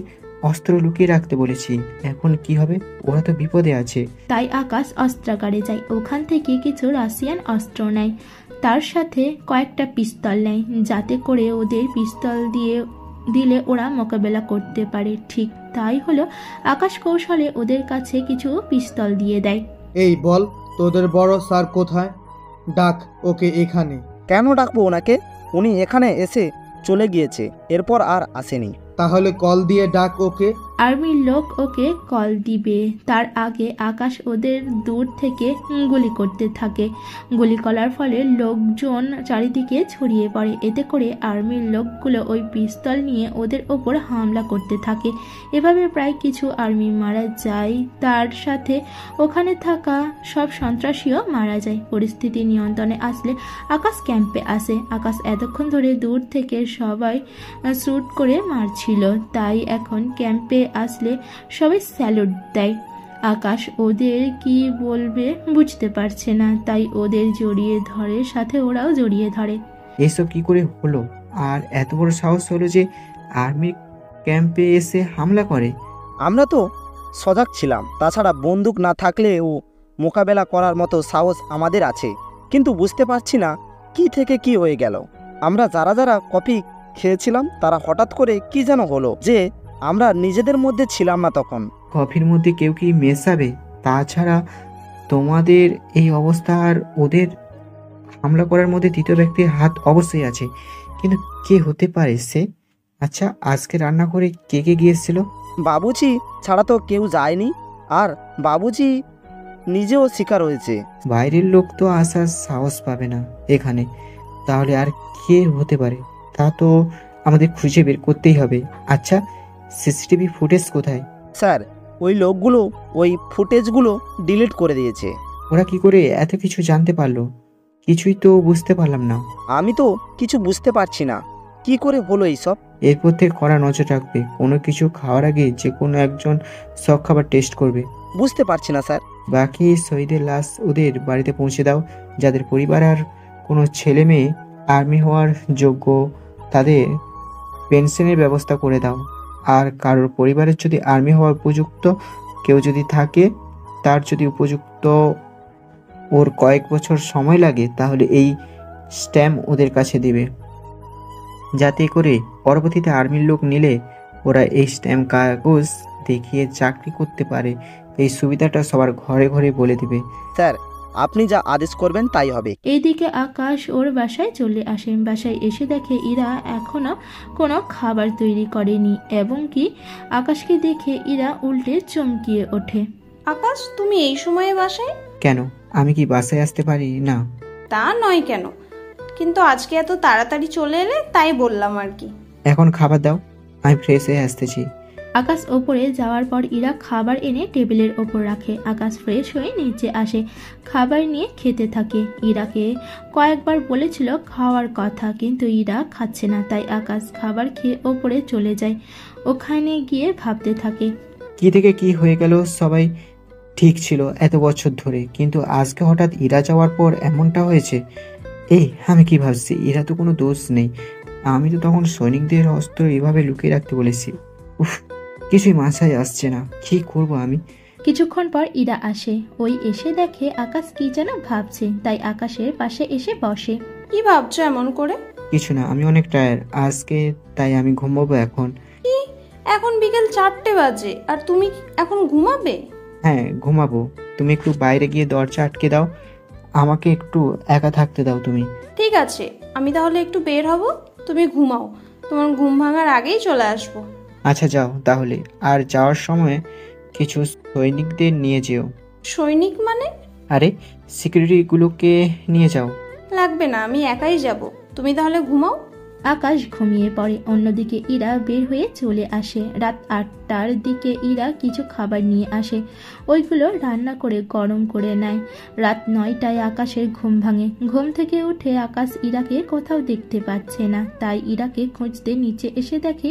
G: অস্ত্র লুকিয়ে রাখতে বলেছি, এখন কি হবে? ওরা তো বিপদে আছে।
C: তাই আকাশ অস্ত্রাগারে যায়, ওখান থেকে কিছু রাশিয়ান অস্ত্র নেয়, তার সাথে কয়েকটা পিস্তল নেয়, যাতে করে ওদের পিস্তল দিলে ওরা মোকাবেলা করতে পারে। ঠিক তাই হলো, আকাশ কৌশলে ওদের কাছে কিছু পিস্তল দিয়ে দেয়।
B: এই বল, তোদের বড় স্যার কোথায়? ডাক ওকে এখানে।
F: কেন ডাকবো ওনাকে? উনি এখানে এসে চলে গিয়েছে, এরপর আর আসেনি।
B: তাহলে কল দিয়ে ডাক ওকে।
C: আর্মির লোক ওকে কল দিবে, তার আগে আকাশ ওদের দূর থেকে গুলি করতে থাকে। গুলি করার ফলে লোকজন চারিদিকে ছড়িয়ে পড়ে, এতে করে আর্মির লোকগুলো ওই পিস্তল নিয়ে ওদের ওপর হামলা করতে থাকে। এভাবে প্রায় কিছু আর্মি মারা যায়, তার সাথে ওখানে থাকা সব সন্ত্রাসীও মারা যায়। পরিস্থিতি নিয়ন্ত্রণে আসলে আকাশ ক্যাম্পে আসে। আকাশ এতক্ষণ ধরে দূর থেকে সবাই শ্যুট করে মারছিল, তাই এখন ক্যাম্পে আসলে সবাই স্যালুট দেয়। আকাশ ওদের কি বলবে বুঝতে পারছে না, তাই ওদের জড়িয়ে ধরে, সাথে ওরাও জড়িয়ে ধরে।
G: এসব কি করে হলো? আর এত বড় সাহস হলো যে আর্মি ক্যাম্পে এসে হামলা করে?
F: আমরা তো সজাগ ছিলাম, তাছাড়া বন্দুক না থাকলেও মোকাবেলা করার মতো সাহস আমাদের আছে, কিন্তু বুঝতে পারছি না কি থেকে কি হয়ে গেল। আমরা যারা যারা কফি খেয়েছিলাম তারা হঠাৎ করে কি যেন হলো যে আমরা নিজেদের মধ্যে ছিলাম না তখন।
G: কফির মধ্যে কেউ কি মেশাবে? তাছাড়া তোমাদের এই অবস্থা আর ওদের হামলা করার মধ্যে তৃতীয় ব্যক্তির হাত অবশ্যই আছে, কিন্তু কে হতে পারে সে? আচ্ছা, আজকে রান্না করে কে কে গিয়েছিল?
F: বাবুজি ছাড়া তো কেউ যায়নি, আর বাবুজি নিজেও শিকার হয়েছে।
G: বাইরের লোক তো আসার সাহস পাবে না এখানে, তাহলে আর কে হতে পারে তা তো আমাদের খুঁজে বের করতেই হবে। আচ্ছা, সিসিটিভি ফুটেজ কোথায়?
F: স্যার, ওই লোকগুলো ওই ফুটেজগুলো ডিলিট করে দিয়েছে।
G: ওরা কি করে এত কিছু জানতে পারলো? কিছুই তো বুঝতে পারলাম না।
F: আমি তো কিছু বুঝতে পারছি না কি করে হলো এইসব।
G: এরপর থেকে কড়া নজর রাখবে, কোনো কিছু খাওয়ার আগে যে কোনো একজন সব খাবার টেস্ট করবে।
F: বুঝতে পারছি না স্যার।
G: বাকি শহীদের লাশ ওদের বাড়িতে পৌঁছে দাও। যাদের পরিবার আর কোনো ছেলে মেয়ে আর্মি হওয়ার যোগ্য তাদের পেনশনের ব্যবস্থা করে দাও। আর কারোর পরিবারের যদি আর্মি হওয়ার উপযুক্ত কেউ যদি থাকে, তার যদি উপযুক্ত ওর কয়েক বছর সময় লাগে, তাহলে এই স্ট্যাম্প ওদের কাছে দিবে, যাতে করে পরবর্তীতে আর্মির লোক নিলে ওরা এই স্ট্যাম্প কাগজ দেখিয়ে চাকরি করতে পারে। এই সুবিধাটা সবার ঘরে ঘরে বলে দিবে।
F: স্যার, আপনি যা আদেশ করবেন তাই হবে।
C: এদিকে আকাশ ওর বাসায় চলে আসে। বাসায় এসে দেখে ইরা এখনো কোনো খাবার তৈরি করেনি এবং কি আকাশকে দেখে ইরা উল্টে চমকিয়ে ওঠে।
K: আকাশ, তুমি এই সময়ে বাসায়?
G: কেন, আমি কি বাসায় আসতে পারি না?
K: তা নয় কেন, কিন্তু আজকে এত তাড়াতাড়ি চলে এলে তাই বললাম আর কি।
G: এখন খাবার দাও, আমি ফ্রেশ হয়ে আসতেছি।
C: আকাশ ওপরে যাওয়ার পর ইরা খাবার এনে টেবিলের ওপর রাখে। আকাশ ফ্রেশ হয়ে নিচে আসে, খাবার নিয়ে খেতে থাকে। ইরাকে কয়েকবার বলেছিল খাওয়ার কথা, কিন্তু ইরা খাচ্ছে না, তাই আকাশ খাবার খেয়ে ওপরে চলে যায়। ওখানে গিয়ে ভাবতে থাকে,
G: কি থেকে কি হয়ে গেল। সবাই ঠিক ছিল এত বছর ধরে, কিন্তু আজকে হঠাৎ ইরা যাওয়ার পর এমনটা হয়েছে। এই আমি কি ভাবছি, ইরা তো কোনো দোষ নেই। আমি তো তখন সৈনিকদের অস্ত্র এভাবে লুকিয়ে রাখতে বলেছি। উফ, কিছুই মাথায় আসছে না, কি করব আমি।
C: কিছুক্ষণ পর ইরা আসে। ওই এসে দেখে আকাশ কি যেন ভাবছে, তাই আকাশের পাশে এসে বসে।
K: কি ভাবছো এমন করে?
G: কিছু না, আমি অনেক টায়ার্ড আজকে, তাই আমি ঘুমাবো এখন।
K: কি, এখন বিকেল 4টে বাজে আর তুমি এখন ঘুমাবে?
G: হ্যাঁ ঘুমাবো। তুমি একটু বাইরে গিয়ে দরজা আটকে দাও, আমাকে একটু একা থাকতে দাও তুমি।
K: ঠিক আছে, আমি তাহলে একটু বের হব, তুমি ঘুমাও। তোমার ঘুম ভাঙার আগেই চলে আসবো।
G: আচ্ছা যাও তাহলে, আর যাওয়ার সময় কিছু সৈনিকদের নিয়ে যেও।
K: সৈনিক মানে?
G: আরে সিকিউরিটিগুলোকে নিয়ে যাও।
K: লাগবে না, আমি একাই যাব, তুমি তাহলে ঘুমাও।
C: আকাশ ঘুমিয়ে পড়ে। অন্যদিকে ইরা বের হয়ে চলে আসে। রাত 8টার দিকে ইরা কিছু খাবার নিয়ে আসে, ওইগুলো রান্না করে গরম করে নেয়। রাত 9টায় আকাশের ঘুম ভাঙে। ঘুম থেকে উঠে আকাশ ইরাকে কোথাও দেখতে পাচ্ছে না, তাই ইরাকে খুঁজতে নিচে এসে দেখে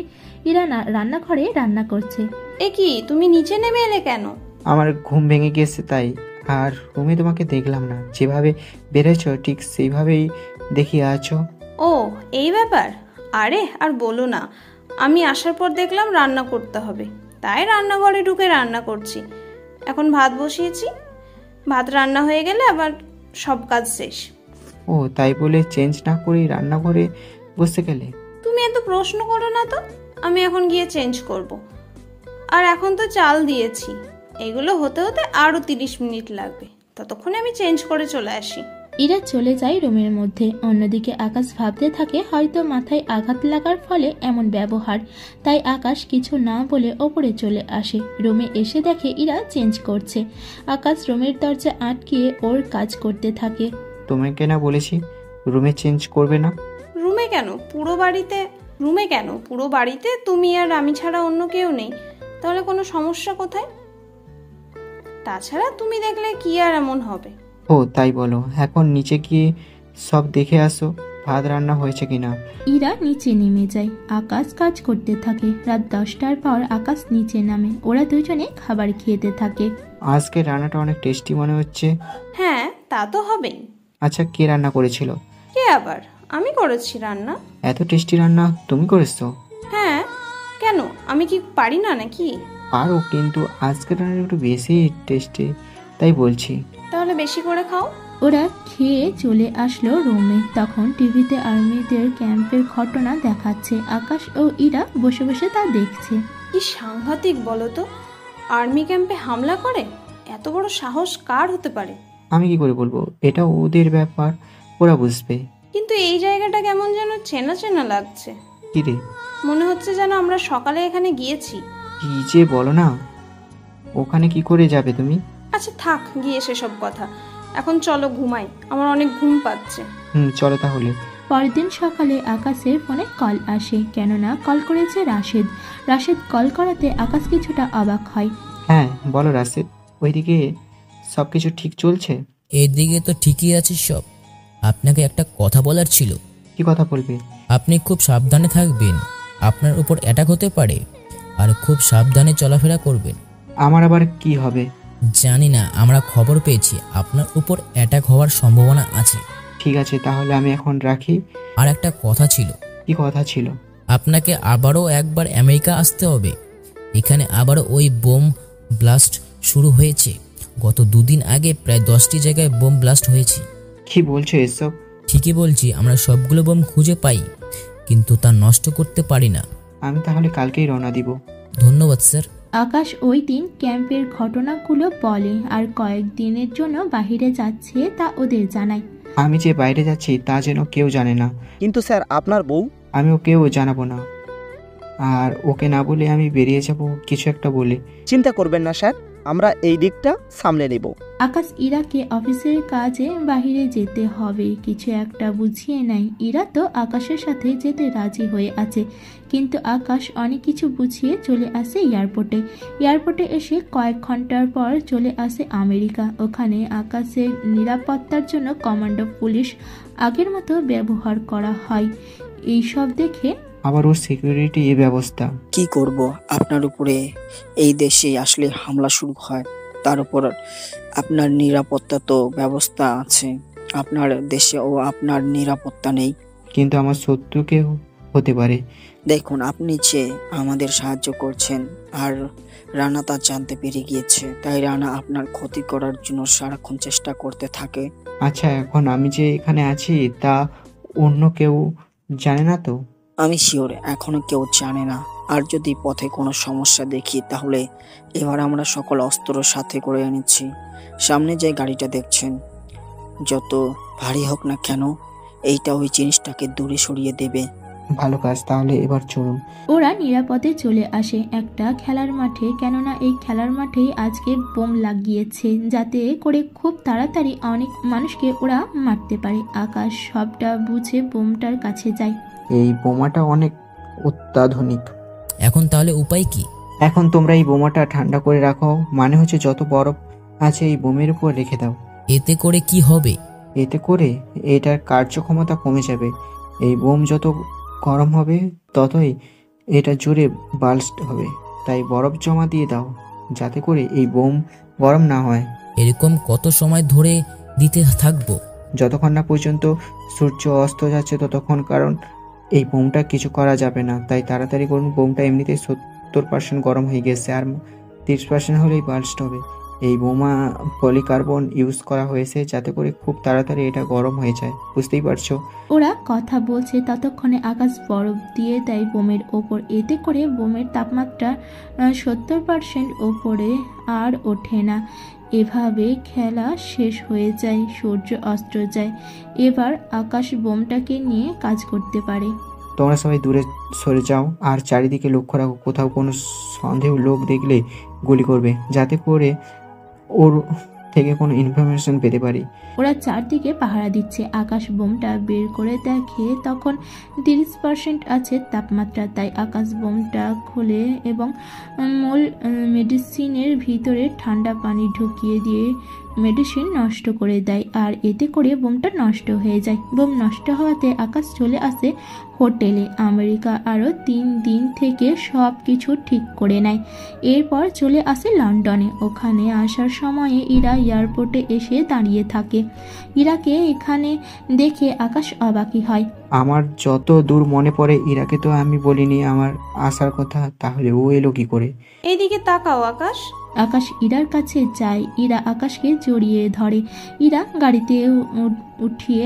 C: ইরা রান্নাঘরে রান্না করছে।
K: এ কি, তুমি নিচে নেমে এলে কেন?
G: আমার ঘুম ভেঙে গেছে তাই, আর রুমে তোমাকে দেখলাম না। যেভাবে বেড়েছ ঠিক সেইভাবেই দেখিয়ে আছো।
K: ও এই ব্যাপার? আরে আর বলো না, আমি আসার পর দেখলাম রান্না করতে হবে, তাই রান্নাঘরে ঢুকে রান্না করছি। এখন ভাত বসিয়েছি, ভাত রান্না হয়ে গেলে আবার সব কাজ শেষ।
G: ও তাই বলে চেঞ্জ না করে রান্নাঘরে বসে গেলে?
K: তুমি এত প্রশ্ন করো না তো, আমি এখন গিয়ে চেঞ্জ করব। আর এখন তো চাল দিয়েছি, এগুলো হতে হতে আরও 30 মিনিট লাগবে, ততক্ষণে আমি চেঞ্জ করে চলে আসি।
C: ইরা চলে যায় রুমের মধ্যে। অন্যদিকে আকাশ ভাবতে থাকে হয়তো মাথায় আঘাত লাগার ফলে এমন ব্যবহার, তাই আকাশ কিছু না বলে ওপরে চলে আসে। রুমে এসে দেখে ইরা চেঞ্জ করছে। আকাশ রুমের দরজা আটকিয়ে ওর কাজ করতে থাকে।
G: তোমাকে না বলেছি রুমে চেঞ্জ করবে না?
K: রুমে কেন, পুরো বাড়িতে? রুমে কেন, পুরো বাড়িতে তুমি আর আমি ছাড়া অন্য কেউ নেই, তাহলে কোনো সমস্যা কোথায়? তাছাড়া তুমি দেখলে কি আর এমন হবে?
G: ও তাই বলো, এখন নিচে গিয়ে সব দেখে আসো ভাত রান্না হয়েছে কিনা।
C: ইরা নিচে নেমে যায়। আকাশ কাজ করতে থাকে। রাত 10টার পর আকাশ নিচে নামে। ওরা দুজনে খাবার খেতে থাকে।
G: আজকে রান্নাটা অনেক টেস্টি মনে হচ্ছে।
K: হ্যাঁ তা তো হবেই।
G: আচ্ছা কে রান্না করেছিল?
K: কে আবার? আমি করেছি রান্না।
G: এত টেস্টি রান্না তুমি করেছো?
K: হ্যাঁ, কেন আমি কি পারি না নাকি?
G: পারো, কিন্তু আজকে রান্না একটু বেশি টেস্টি, তাই বলছি।
K: তাহলে বেশি করে খাও।
C: ওরা খেয়ে চলে আসলো রুমে। তখন টিভিতে আর্মিদের ক্যাম্পের ঘটনা দেখাচ্ছে। আকাশ ও ইরা বসে বসে তা দেখছে।
K: কি সাংঘাতিক বলো তো, আর্মি ক্যাম্পে হামলা করে? এত বড় সাহস কার হতে পারে?
G: আমি কি করে বলবো, এটা ওদের ব্যাপার, ওরা বুঝবে।
K: কিন্তু এই জায়গাটা কেমন যেন চেনা চেনা লাগছে।
G: কি রে?
K: মনে হচ্ছে যেন আমরা সকালে এখানে গিয়েছি।
G: কি যে বলো না, ওখানে কি করে যাবে তুমি?
K: আচ্ছা থাক গিয়ে সেসব কথা, এখন চলো ঘুমাই, আমার অনেক ঘুম পাচ্ছে।
G: চলো তাহলে।
C: পরের দিন সকালে আকাশের ফোনে কল আসে, কেননা কল করেছে রাশেদ। রাশেদ কল করাতে আকাশ কিছুটা অবাক হয়।
G: হ্যাঁ বলো রাশেদ, ওইদিকে সবকিছু ঠিক চলছে?
E: এদিকে তো ঠিকই আছে সব। আপনাকে একটা কথা বলার ছিল।
G: কি কথা বলবে?
E: আপনি খুব সাবধানে থাকবেন, আপনার উপর অ্যাটাক হতে পারে, আর খুব সাবধানে চলাফেরা করবেন।
G: আমার আবার কি হবে?
E: জানি না, আমরা খবর পেয়েছি আপনার উপর অ্যাটাক হওয়ার সম্ভাবনা আছে।
G: ঠিক আছে তাহলে আমি এখন রাখি।
E: আর একটা কথা ছিল।
G: কি কথা ছিল?
E: আপনাকে আবারও একবার আমেরিকা আসতে হবে। এখানে আবারও ওই বোম ব্লাস্ট শুরু হয়েছে। গত 2 দিন আগে প্রায় 10টি জায়গায় বোম ব্লাস্ট হয়েছে।
G: কি বলছো এসব?
E: ঠিকই বলছি, আমরা সবগুলো বোম খুঁজে পাই, কিন্তু তা নষ্ট করতে পারি না।
G: আমি তাহলে কালকেই রওনা দিব।
E: ধন্যবাদ স্যার।
C: আকাশ ওই দিন ক্যাম্পের ঘটনাগুলো বলে আর কয়েকদিনের জন্য বাইরে যাচ্ছে তা ওদের জানায়।
G: আমি যে বাইরে যাচ্ছি তা যেন কেউ জানে না।
F: কিন্তু স্যার আপনার বউ?
G: আমি ওকেও জানাবো না, আর ওকে না বলে আমি বেরিয়ে যাব কিছু একটা বলে।
F: চিন্তা করবেন না স্যার, আমরা এই দিকটা সামলে নেব।
C: আকাশ ইরাকে অফিসের কাজে বাইরে যেতে হবে কিছু একটা বুঝিয়ে নেয়। ইরা তো আকাশের সাথে যেতে রাজি হয়ে আছে, কিন্তু আকাশ অনেক কিছু বুঝিয়ে চলে আসে এয়ারপোর্টে এসে কয়েক ঘন্টার পর চলে আসে আমেরিকা। ওখানে আকাশের নিরাপত্তার জন্য কমান্ডো পুলিশ আগের মতো ব্যবহার করা হয়। এইসব দেখে
G: আবার ওর সিকিউরিটি এই ব্যবস্থা।
D: কি করব, আপনার উপরে এই দেশে আসলে হামলা শুরু হয়, তার উপর আপনার নিরাপত্তা তো ব্যবস্থা আছে, আপনার দেশে ও আপনার নিরাপত্তা নেই।
G: কিন্তু আমার শত্রু কেউ হতে পারে।
D: দেখুন, আপনি যে আমাদের সাহায্য করছেন আর রানা তা জানতে পেরে গিয়েছে, তাই রানা আপনার ক্ষতি করার জন্য সারাক্ষণ চেষ্টা করতে থাকে।
G: আচ্ছা, এখন আমি যে এখানে আছি তা অন্য কেউ জানে না তো?
D: আমি শিওর এখনো কেউ জানে না। আর যদি পথে কোনো সমস্যা দেখি তাহলে এবার আমরা সকল অস্ত্র সাথে করে এনেছি। সামনে যে গাড়িটা দেখছেন, যত ভারী হোক না কেন, এইটা ওই জিনিসটাকে দূরে সরিয়ে দেবে।
G: ভালো কাজ, তাহলে এবার চলুন।
C: ওরা নিরাপদে চলে আসে একটা খেলার মাঠে, কেননা এই খেলার মাঠেই আজকে বোম লাগিয়েছে, যাতে করে খুব তাড়াতাড়ি অনেক মানুষকে ওরা মারতে পারে। আকাশ সবটা বুঝে বোমটার কাছে যায়।
G: এই বোমাটা অনেক অত্যাধুনিক।
E: এখন তাহলে উপায় কি?
G: এখন তোমরা এই বোমাটা ঠান্ডা করে রাখো, মানে হচ্ছে যত বরফ আছে এই বোমের উপর রেখে দাও।
E: এতে করে কি হবে?
G: এতে করে এটার কার্যক্ষমতা কমে যাবে। এই বোম যত গরম হবে ততই এটা জোরে বার্স্ট হবে, তাই বরফ জমা দিয়ে দাও যাতে করে এই বোম গরম না হয়।
E: এরকম কত সময় ধরে দিতে থাকবো?
G: যতক্ষণ না পর্যন্ত সূর্য অস্ত যাচ্ছে ততক্ষণ, কারণ এই বোমটা কিছু করা যাবে না, তাই তাড়াতাড়ি করুন। বোমটা এমনিতেই 70% গরম হয়ে গেছে, আর 30% হলেই বার্স্ট হবে। এই বোমা পলিকার্বন ইউজ করা হয়েছে যাতে করে খুব তাড়াতাড়ি এটা গরম হয়ে যায়, বুঝতেই পারছো?
C: ওরা কথা বলছে ততক্ষণে আকাশ বরফ দিয়ে দেয় বোমের ওপর। এতে করে বোমের তাপমাত্রা 70% ওপরে আর ওঠে না। এভাবে খেলা শেষ হয়ে যায়, সূর্য অস্ত যায়। এবার আকাশ বোমটাকে নিয়ে কাজ করতে পারে।
G: তোমরা সবাই দূরে সরে যাও আর চারিদিকে লক্ষ্য রাখো, কোথাও কোনো সন্দেহ লোক দেখলে গুলি করবে, যাতে করে ওর থেকে কোনো ইনফরমেশন পেতে পারি।
C: ওরা চারদিকে পাহারা দিচ্ছে। আকাশ বোমটা বের করে দেখে তখন 30% আছে তাপমাত্রা, তাই আকাশ বোমটা খোলে এবং মূল মেডিসিনের ভিতরে ঠান্ডা পানি ঢুকিয়ে দিয়ে মেডিসিন নষ্ট করে দেয়, আর এতে করে বোমটা নষ্ট হয়ে যায়। বোম নষ্ট হওয়াতে আকাশ চলে আসে হোটেলে। আমেরিকা আরও 3 দিন থেকে সব কিছু ঠিক করে নেয়। এরপর চলে আসে লন্ডনে। ওখানে আসার সময়ে ইরা এয়ারপোর্টে এসে দাঁড়িয়ে থাকে। ইরাকে এখানে দেখে আকাশ অবাকি হয়।
G: আমার যত দূর মনে পড়ে ইরাকে তো আমি বলিনি আমার আসার কথা, তাহলে ও এলো কি করে?
K: এইদিকে তাকাও আকাশ।
C: আকাশ ইরার কাছে যায়। ইরা আকাশকে জড়িয়ে ধরে। ইরা গাড়িতে উঠিয়ে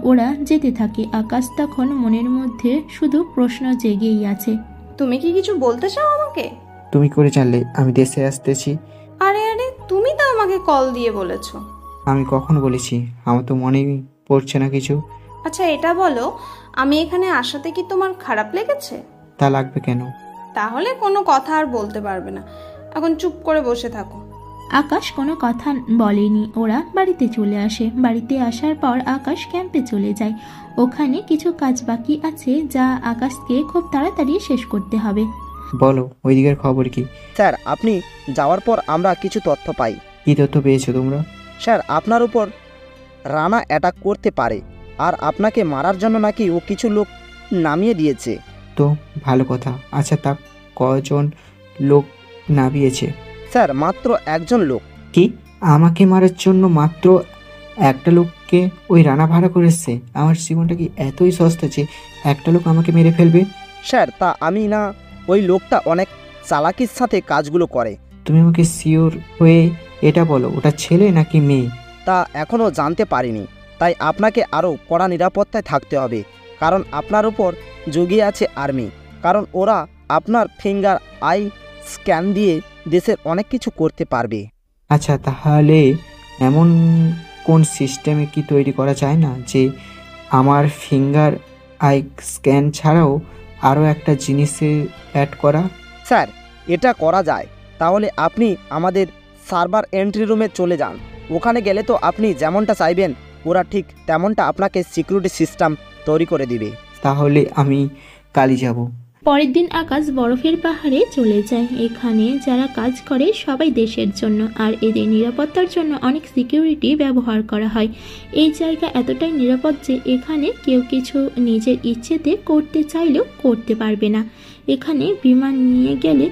C: ওরা যেতে থাকে। আকাশ তখন মনের মধ্যে শুধু প্রশ্ন জেগেই আছে।
K: তুমি কি কিছু বলতে চাও আমাকে?
G: তুমি করে জানলে আমি দেশে আসতেছি?
K: আরে তুমি তো আমাকে কল দিয়ে বলেছো।
G: আমি কখন বলেছি? আমার তো মনেই পড়ছে না কিছু।
K: আচ্ছা এটা বলো, আমি এখানে আসাতে কি তোমার খারাপ লেগেছে?
G: তা লাগবে কেন?
K: তাহলে কোনো কথা আর বলতে পারবে না, এখন চুপ করে বসে থাকো।
C: আকাশ কোনো কথা বলেনি। ওরা বাড়িতে চলে আসে। বাড়িতে আসার পর আকাশ ক্যাম্পে চলে যায়। ওখানে কিছু কাজ বাকি আছে যা আকাশকে খুব তাড়াতাড়ি শেষ করতে হবে।
G: বলো, ওই দিকের খবর কি?
F: স্যার, আপনি যাওয়ার পর আমরা কিছু তথ্য পাই।
G: কি তথ্য পেয়েছো তোমরা?
F: স্যার, আপনার উপর রানা অ্যাটাক করতে পারে, আর আপনাকে মারার জন্য নাকি ও কিছু লোক নামিয়ে দিয়েছে।
G: তো ভালো কথা। আচ্ছা, তা কজন লোক নামিয়েছে?
F: স্যার, মাত্র একজন লোক।
G: কি? আমাকে মারার জন্য মাত্র একটা লোককে ওই রানা ভাড়া করেছে? আমার জীবনটা কি এতই সস্তা যে একটা লোক আমাকে মেরে ফেলবে?
F: স্যার, তা আমি না, ওই লোকটা অনেক চালাকির সাথে কাজগুলো করে।
G: তুমি আমাকে শিওর হয়ে এটা বলো, ওটা ছেলে নাকি মেয়ে?
F: তা এখনও জানতে পারিনি, তাই আপনাকে আরও কড়া নিরাপত্তায় থাকতে হবে, কারণ আপনার উপর জগিয়ে আছে আর্মি। কারণ ওরা আপনার ফিঙ্গার আই স্ক্যান দিয়ে দেশের অনেক কিছু করতে পারবে।
G: আচ্ছা, তাহলে এমন কোন সিস্টেমে কি তৈরি করা যায় না যে আমার ফিঙ্গার আই স্ক্যান ছাড়াও আরও একটা জিনিসে অ্যাড করা?
F: স্যার, এটা করা যায়। তাহলে আপনি আমাদের সার্ভার এন্ট্রি রুমে চলে যান। ওখানে গেলে তো আপনি যেমনটা চাইবেন ওরা ঠিক তেমনটা আপনাকে সিকিউরিটি সিস্টেম তৈরি করে দিবে।
G: তাহলে আমি কালই যাব।
C: পরের দিন আকাশ বরফের পাহাড়ে চলে যায়। এখানে যারা কাজ করে সবাই দেশের জন্য, আর এদের নিরাপত্তার জন্য অনেক সিকিউরিটি ব্যবহার করা হয়। এই জায়গা এতটাই নিরাপদ যে এখানে কেউ কিছু নিজের ইচ্ছেতে করতে চাইলেও করতে পারবে না। এখানে বিমান নিয়ে গেলে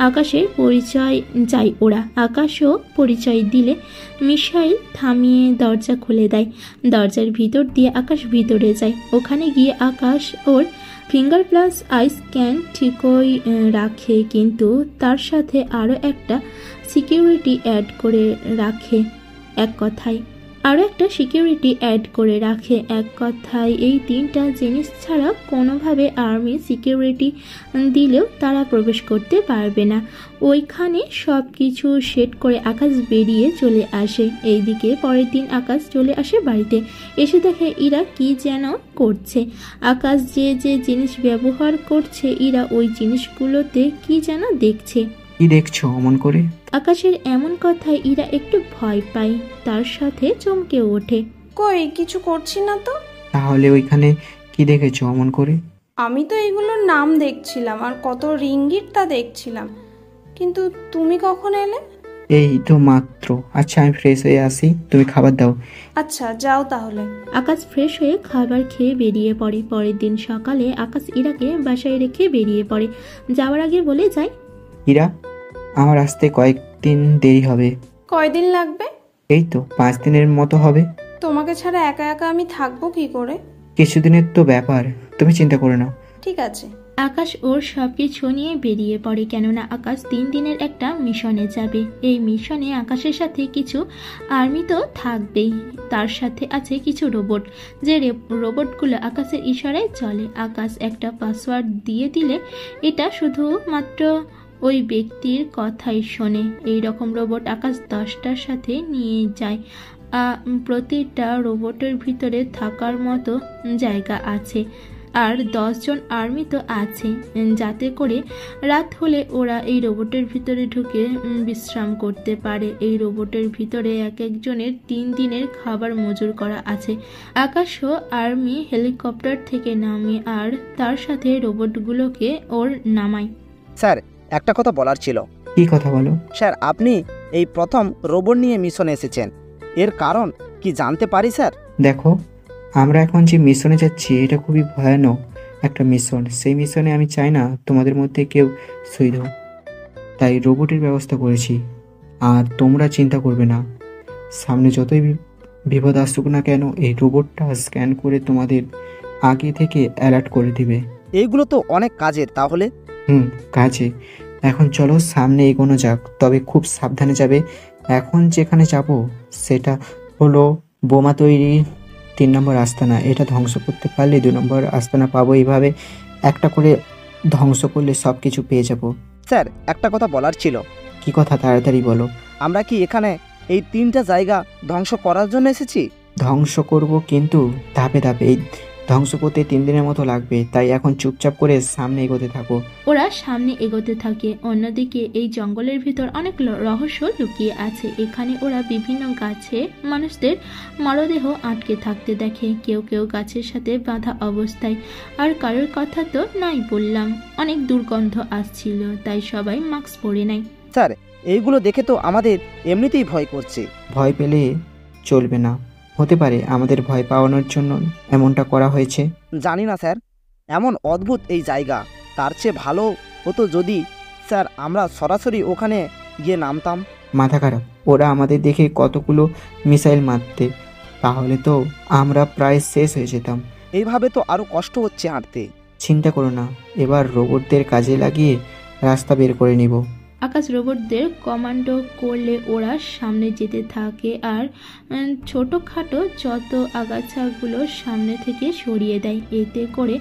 C: আকাশের পরিচয় চাই ওরা। আকাশও পরিচয় দিলে মিসাইল থামিয়ে দরজা খুলে দেয়। দরজার ভিতর দিয়ে আকাশ ভিতরে যায়। ওখানে গিয়ে আকাশ ওর ফিঙ্গার প্লাস আই স্ক্যান ঠিকই রাখে, কিন্তু তার সাথে আরও একটা সিকিউরিটি অ্যাড করে রাখে। এক কথায় এই তিনটা জিনিস ছাড়া কোনোভাবে আর্মি সিকিউরিটি দিলেও তারা প্রবেশ করতে পারবে না। ওইখানে সব কিছু সেট করে আকাশ বেরিয়ে চলে আসে। এইদিকে পরের দিন আকাশ চলে আসে বাড়িতে। এসে দেখে ইরা কি যেন করছে। আকাশ যে যে জিনিস ব্যবহার করছে ইরা ওই জিনিসগুলোতে কি যেন দেখছে।
G: কি দেখছো অমন করে?
C: আকাশের এমন কথায় ইরা একটু ভয় পায়, তার সাথে চমকে ওঠে।
K: কই, কিছু করছি না তো।
G: তাহলে ওইখানে কি দেখেছো অমন করে?
K: আমি তো এগুলোর নাম দেখছিলাম আর কত রিঙ্গিট তা দেখছিলাম, কিন্তু তুমি কখন এলে?
G: এই তো মাত্র। আচ্ছা, আমি ফ্রেশ হয়ে আসি, তুমি খাবার দাও।
K: আচ্ছা, যাও তাহলে।
C: আকাশ ফ্রেশ হয়ে খাবার খেয়ে বেরিয়ে পড়ে। পরের দিন সকালে আকাশ ইরাকে বাসায় রেখে বেরিয়ে পড়ে। যাওয়ার আগে বলে যায়,
G: ইরা, আমার আসতে কয়েকদিন দেরি হবে।
K: কয়দিন লাগবে?
G: এই তো 5 দিনের মতো হবে।
K: তোমাকে ছাড়া একা একা আমি থাকবো কি করে?
G: কিছুদিনের তো ব্যাপার, তুমি চিন্তা করো না।
K: ঠিক আছে।
C: আকাশ ওর সবকিছু নিয়ে বেরিয়ে পড়ে, কেননা আকাশ 3 দিনের একটা মিশনে যাবে। এই মিশনে আকাশের সাথে কিছু আর্মি তো থাকবেই, তার সাথে আছে কিছু রোবট। যে রোবটগুলো আকাশের ইশারায় চলে। আকাশ একটা পাসওয়ার্ড দিয়ে দিলে এটা শুধুমাত্র ওই ব্যক্তির কথাই শোনে। এই রকম রোবট আকাশ 10টার সাথে নিয়ে যায়। প্রতিটা রোবটের ভিতরে থাকার মতো জায়গা আছে, আর 10 জন আর্মি তো আছে, যাতে করে রাত হলে ওরা এই রোবটের ভিতরে ঢুকে বিশ্রাম করতে পারে। এই রোবটের ভিতরে এক একজনের 3 দিনের খাবার মজুর করা আছে। আকাশও আর্মি হেলিকপ্টার থেকে নামে আর তার সাথে রোবটগুলোকে ওর নামায়।
F: স্যার, একটা কথা বলার ছিল।
G: কি কথা বলো?
F: স্যার, আপনি এই প্রথম রোবট নিয়ে মিশনে এসেছেন, এর কারণ কি জানতে পারি স্যার?
G: দেখো, আমরা এখন যে মিশনে যাচ্ছি এটা খুবই ভয়ানক একটা মিশন। সেই মিশনে আমি চাই না তোমাদের মধ্যে কেউ শহীদ হোক, তাই রোবটের ব্যবস্থা করেছি। আর তোমরা চিন্তা করবে না, সামনে যতই বিপদ আসুক না কেন এই রোবটটা স্ক্যান করে তোমাদের আগে থেকে অ্যালার্ট করে দিবে।
F: এইগুলো তো অনেক কাজের। তাহলে
G: কাজে। এখন চলো সামনে এগোনো যাক, তবে খুব সাবধানে যাবে। এখন যেখানে যাব সেটা হলো বোমা তৈরির 3 নম্বর আস্তানা। এটা ধ্বংস করতে পারলে 2 নম্বর আস্তানা পাবো। এইভাবে একটা করে ধ্বংস করলে সব কিছু পেয়ে যাব।
F: স্যার, একটা কথা বলার ছিল।
G: কি কথা? তাড়াতাড়ি বলো।
F: আমরা কি এখানে এই 3টা জায়গা ধ্বংস করার জন্য এসেছি?
G: ধ্বংস করব, কিন্তু ধাপে ধাপে। এই ধ্বংস করতে 3 দিনের মতো লাগবে, তাই এখন চুপচাপ করে সামনে এগোতে থাকো।
C: ওরা সামনে এগোতে থাকে। অন্যদিকে এই জঙ্গলের ভিতর অনেক রহস্য লুকিয়ে আছে। এখানে ওরা বিভিন্ন গাছে মানুষদের মরদেহ আটকে থাকতে দেখে। কেউ কেউ গাছের সাথে বাঁধা অবস্থায়, আর কারোর কথা তো নাই বললাম। অনেক দুর্গন্ধ আসছিল, তাই সবাই মাস্ক পরে নেয়।
F: স্যার, এইগুলো দেখে তো আমাদের এমনিতেই ভয় করছে।
G: ভয় পেলে চলবে না। হতে পারে আমাদের ভয় পাওয়ানোর জন্য এমনটা করা হয়েছে।
F: জানি না স্যার, এমন অদ্ভুত এই জায়গা। তার চেয়ে ভালো হতো যদি স্যার আমরা সরাসরি ওখানে গিয়ে নামতাম।
G: মাথা খারাপ, ওরা আমাদের দেখে কতগুলো মিসাইল মারতে, তাহলে তো আমরা প্রায় শেষ হয়ে যেতাম।
F: এইভাবে তো আরো কষ্ট হচ্ছে হাঁটতে।
G: চিন্তা করো না, এবার রোবটদের কাজে লাগিয়ে রাস্তা বের করে নিব।
C: আকাশ রোবটদের কমান্ডো করলে ওরা সামনে যেতে থাকে আর ছোটোখাটো যত আগাছাগুলো সামনে থেকে সরিয়ে দেয়। এতে করে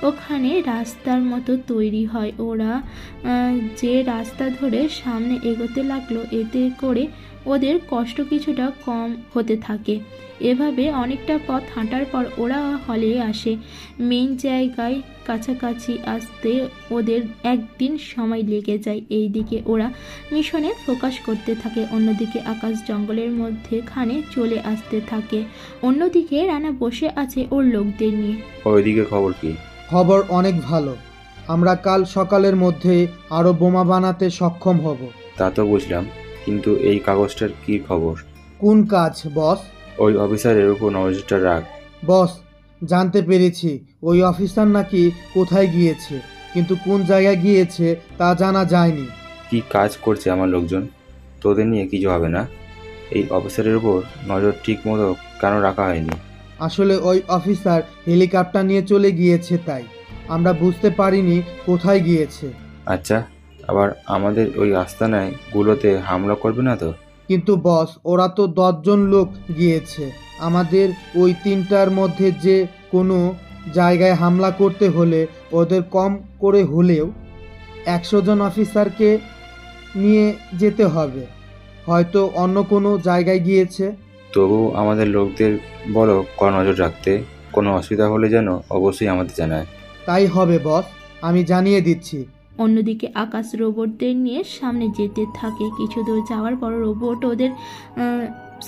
C: ওখানে রাস্তার মতো তৈরি হয়। ওরা যে রাস্তা ধরে সামনে এগোতে লাগলো, এতে করে ওদের কষ্ট কিছুটা কম হতে থাকে। এভাবে অনেকটা পথ হাঁটার পর ওরা হলে আসে। মেইন জায়গায় কাছাকাছি আসতে ওদের একদিন সময় লেগে যায়। এইদিকে ওরা মিশনে ফোকাস করতে থাকে, অন্যদিকে আকাশ জঙ্গলের মধ্যেখানে চলে আসতে থাকে। অন্যদিকে রানা বসে আছে ওর লোকদের নিয়ে।
A: ওইদিকে খবর কি?
B: খবর অনেক ভালো। আমরা কাল সকালের মধ্যে আরো বোমা বানাতে সক্ষম হব।
A: তা তো বুঝলাম, কিন্তু এই কাগজটার কি খবর?
B: কোন কাজ বস?
A: ওই অফিসারের উপর নজরটা রাখ।
B: বস, জানতে পেরেছি ওই অফিসার নাকি কোথায় গিয়েছে, কিন্তু কোন জায়গায় গিয়েছে তা জানা যায়নি।
A: কি কাজ করছে আমার লোকজন? তোদের নিয়ে কিছু হবে না? এই অফিসারের উপর নজর ঠিক মতো কেন রাখা হয়নি?
B: আসলে ওই অফিসার হেলিকপ্টার নিয়ে চলে গিয়েছে, তাই আমরা বুঝতে পারিনি কোথায় গিয়েছে।
A: আচ্ছা, আবার আমাদের ওই আস্তানায় গুলোতে হামলা করবে না তো?
B: কিন্তু বস, ওরা তো 10 জন লোক গিয়েছে। আমাদের ওই 3টার মধ্যে যে কোনো জায়গায় হামলা করতে হলে ওদের কম করে হলেও 100 জন অফিসারকে নিয়ে যেতে হবে। হয়তো অন্য কোনো জায়গায় গিয়েছে।
A: তবু আমাদের লোকদের বলো নজর রাখতে। কোনো অসুবিধা হলে যেন অবশ্যই আমাদের জানায়।
B: তাই হবে বস, আমি জানিয়ে দিচ্ছি।
C: অন্যদিকে আকাশ রোবটদের নিয়ে সামনে যেতে থাকে। কিছু দূর যাওয়ার পর রোবট ওদের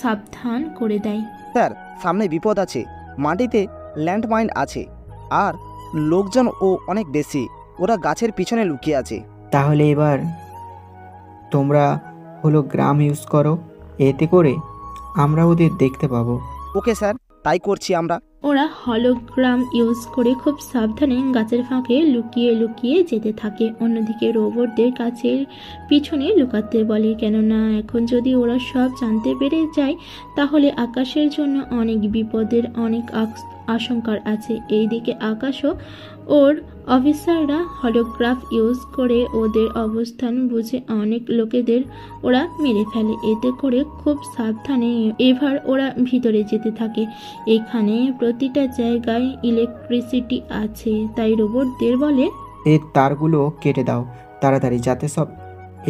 C: সাবধান করে দেয়।
F: স্যার, সামনে বিপদ আছে। মাটিতে ল্যান্ডমাইন আছে আর লোকজন অনেক বেশি। ওরা গাছের পিছনে লুকিয়ে আছে।
G: তাহলে এবার তোমরা গ্রাম ইউজ করো, এতে করে আমরা ওদের দেখতে পাবো।
F: ওকে স্যার, তাই করছি আমরা।
C: ওরা হলোগ্রাম ইউজ করে খুব সাবধানে গাছের ফাঁকে লুকিয়ে লুকিয়ে যেতে থাকে। অন্যদিকে রোবটদের গাছের পিছনে লুকাতে বলে, কেননা এখন যদি ওরা সব জানতে পেরে যায় তাহলে আকাশের জন্য অনেক বিপদের অনেক আশঙ্কার আছে। এইদিকে আকাশও ওর অফিসাররা হলোগ্রাফ ইউজ করে ওদের অবস্থান বুঝে অনেক লোকেদের ওরা মেরে ফেলে। এতে করে খুব সাবধানে এবার ওরা ভিতরে যেতে থাকে। এখানে প্রতিটা জায়গায় ইলেকট্রিসিটি আছে, তাই রোবটদের বলে
G: এই তারগুলো কেটে দাও তাড়াতাড়ি, যাতে সব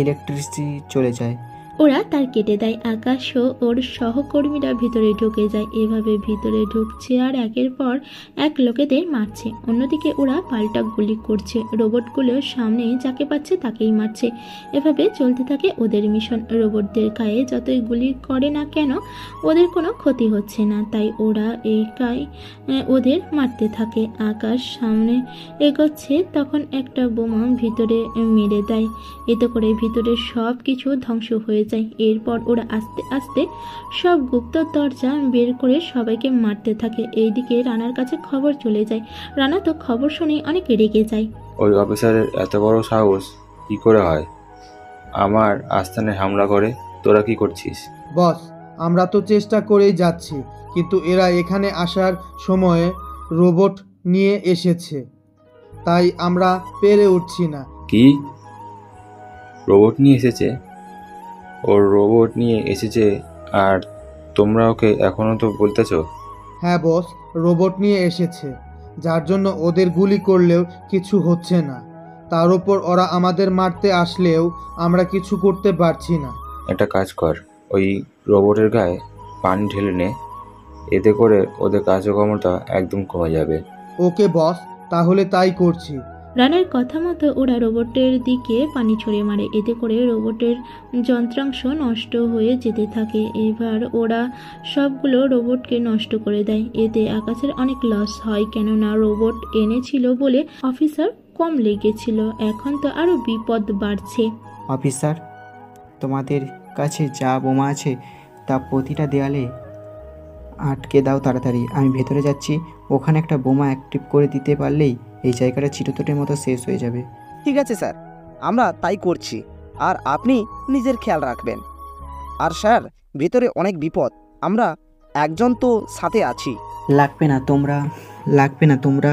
G: ইলেকট্রিসিটি চলে যায়।
C: ওরা তার কেটে দেয়। আকাশ ও ওর সহকর্মীরা ভিতরে ঢুকে যায়। এভাবে ভিতরে ঢুকছে আর একের পর এক লোকেদের মারছে। অন্যদিকে ওরা পাল্টা গুলি করছে। রোবটগুলো সামনে যাকে পাচ্ছে তাকেই মারছে। এভাবে চলতে থাকে ওদের মিশন। রোবটদের গায়ে যতই গুলি করে না কেন ওদের কোনো ক্ষতি হচ্ছে না, তাই ওরা একাই ওদের মারতে থাকে। আকাশ সামনে এগোচ্ছে, তখন একটা বোমা ভিতরে মেরে দেয়। এতে করে ভিতরে সব কিছু ধ্বংস হয়ে যায়। এরপর ওরা আস্তে আস্তে সব গুপ্ত দরজা বের করে সবাইকে মারতে থাকে। এইদিকে রানার কাছে খবর চলে যায়। রানা তো খবর শুনে অনেক রেগে যায়।
A: ওই অফিসারের এত বড় সাহস কি করে হয় আমার আস্তানায় হামলা করে? তোরা কি করছিস?
B: বস, আমরা তো চেষ্টা করেই যাচ্ছি, কিন্তু এরা এখানে আসার সময় রোবট নিয়ে এসেছে, তাই আমরা পেরে উঠছি না।
A: কি? রোবট নিয়ে এসেছে? ওর রোবট নিয়ে এসেছে আর তোমরা ওকে এখনো তো বলতেছ?
B: হ্যাঁ বস, রোবট নিয়ে এসেছে, যার জন্য ওদের গুলি করলেও কিছু হচ্ছে না। তার উপর ওরা আমাদের মারতে আসলেও আমরা কিছু করতে পারছি না।
A: একটা কাজ কর, ওই রোবটের গায়ে পানি ঢেলে নে, এতে করে ওদের কার্যক্ষমতা একদম কমে যাবে।
B: ওকে বস, তাহলে তাই করছি।
C: রানার কথা মতো ওরা রোবটের দিকে পানি ছড়িয়ে মারে। এতে করে রোবটের যন্ত্রাংশ নষ্ট হয়ে যেতে থাকে। এবার ওরা সবগুলো রোবটকে নষ্ট করে দেয়। এতে আকাশের অনেক লস হয়, কেননা রোবট এনেছিল বলে অফিসার কম লেগেছিল। এখন তো আরো বিপদ বাড়ছে।
G: অফিসার, তোমাদের কাছে যা বোমা আছে তা প্রতিটা দেয়ালে আটকে দাও তাড়াতাড়ি। আমি ভেতরে যাচ্ছি, ওখানে একটা বোমা অ্যাক্টিভ করে দিতে পারলেই এই জায়গাটা চিরতটের মতো শেষ হয়ে যাবে।
F: ঠিক আছে স্যার, আমরা তাই করছি। আর আপনি নিজের খেয়াল রাখবেন। আর স্যার, ভেতরে অনেক বিপদ, আমরা একজন তো সাথে আছি।
G: লাগবে না তোমরা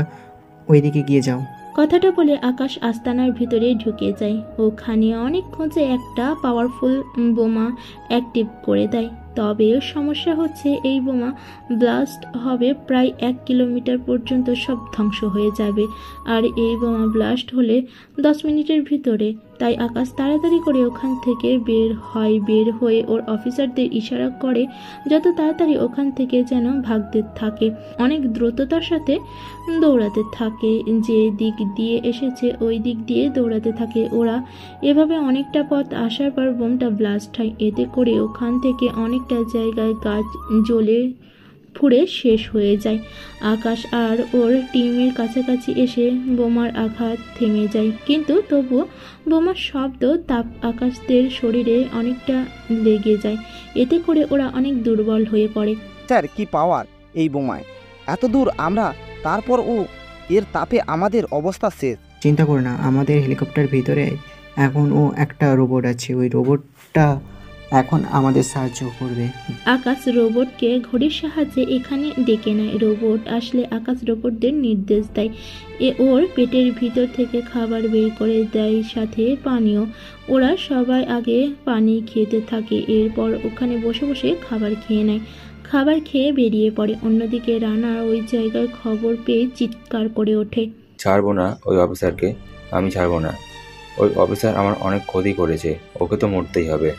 G: ওইদিকে গিয়ে যাও।
C: কথাটা বলে আকাশ আস্তানার ভিতরে ঢুকে যায়। ওখানে অনেক খোঁজে একটা পাওয়ারফুল বোমা অ্যাক্টিভ করে দেয়। তবে সমস্যা হচ্ছে এই বোমা ব্লাস্ট হবে প্রায় 1 কিলোমিটার পর্যন্ত, সব ধ্বংস হয়ে যাবে। আর এই বোমা ব্লাস্ট হলে 10 মিনিটের ভিতরে। তাই আকাশ তাড়াতাড়ি করে ওখান থেকে বের হয়ে ওর অফিসারদের ইশারা করে যত তাড়াতাড়ি ওখান থেকে যেন ভাগতে থাকে। অনেক দ্রুততার সাথে দৌড়াতে থাকে, যে দিক দিয়ে এসেছে ওই দিক দিয়ে দৌড়াতে থাকে ওরা। এভাবে অনেকটা পথ আসার পর বোমটা ব্লাস্ট হয়। এতে করে ওখান থেকে অনেকটা জায়গায় গাছ জ্বলে পুড়ে শেষ হয়ে যায়। আকাশ আর ওর টিমের কাছাকাছি এসে বোমার আঘাত থেমে যায়, কিন্তু তবুও বোমার শব্দ তাপ আকাশদের শরীরে অনেকটা লেগে যায়। এতে করে ওরা অনেক দুর্বল হয়ে পড়ে।
F: স্যার, কি পাওয়ার এই বোমায়! এত দূর আমরা, তারপর ও এর তাপে আমাদের অবস্থা শেষ।
G: চিন্তা করো না, আমাদের হেলিকপ্টার ভিতরে এখন ও একটা রোবট আছে, ওই রোবটটা এখন আমাদের সাহায্য করবে।
C: আকাশ রোবটকে ঘড়ির সাহায্যে এখানে ডেকে নেয়। রোবট আসলে আকাশ রোবটদের নির্দেশ দেয়। ওর পেটের ভিতর থেকে খাবার বের করে দেয়, সাথে পানীয়। ওরা সবাই আগে পানি খেতে থাকে, এরপর ওখানে বসে বসে খাবার খেয়ে নেয়। খাবার খেয়ে বেরিয়ে পড়ে। অন্যদিকে রানা ওই জায়গায় খবর পেয়ে চিৎকার করে ওঠে,
A: ছাড়বো না ওই অফিসারকে, আমি ছাড়বো না। ওই অফিসার আমার অনেক ক্ষতি করেছে, ওকে তো মরতেই হবে।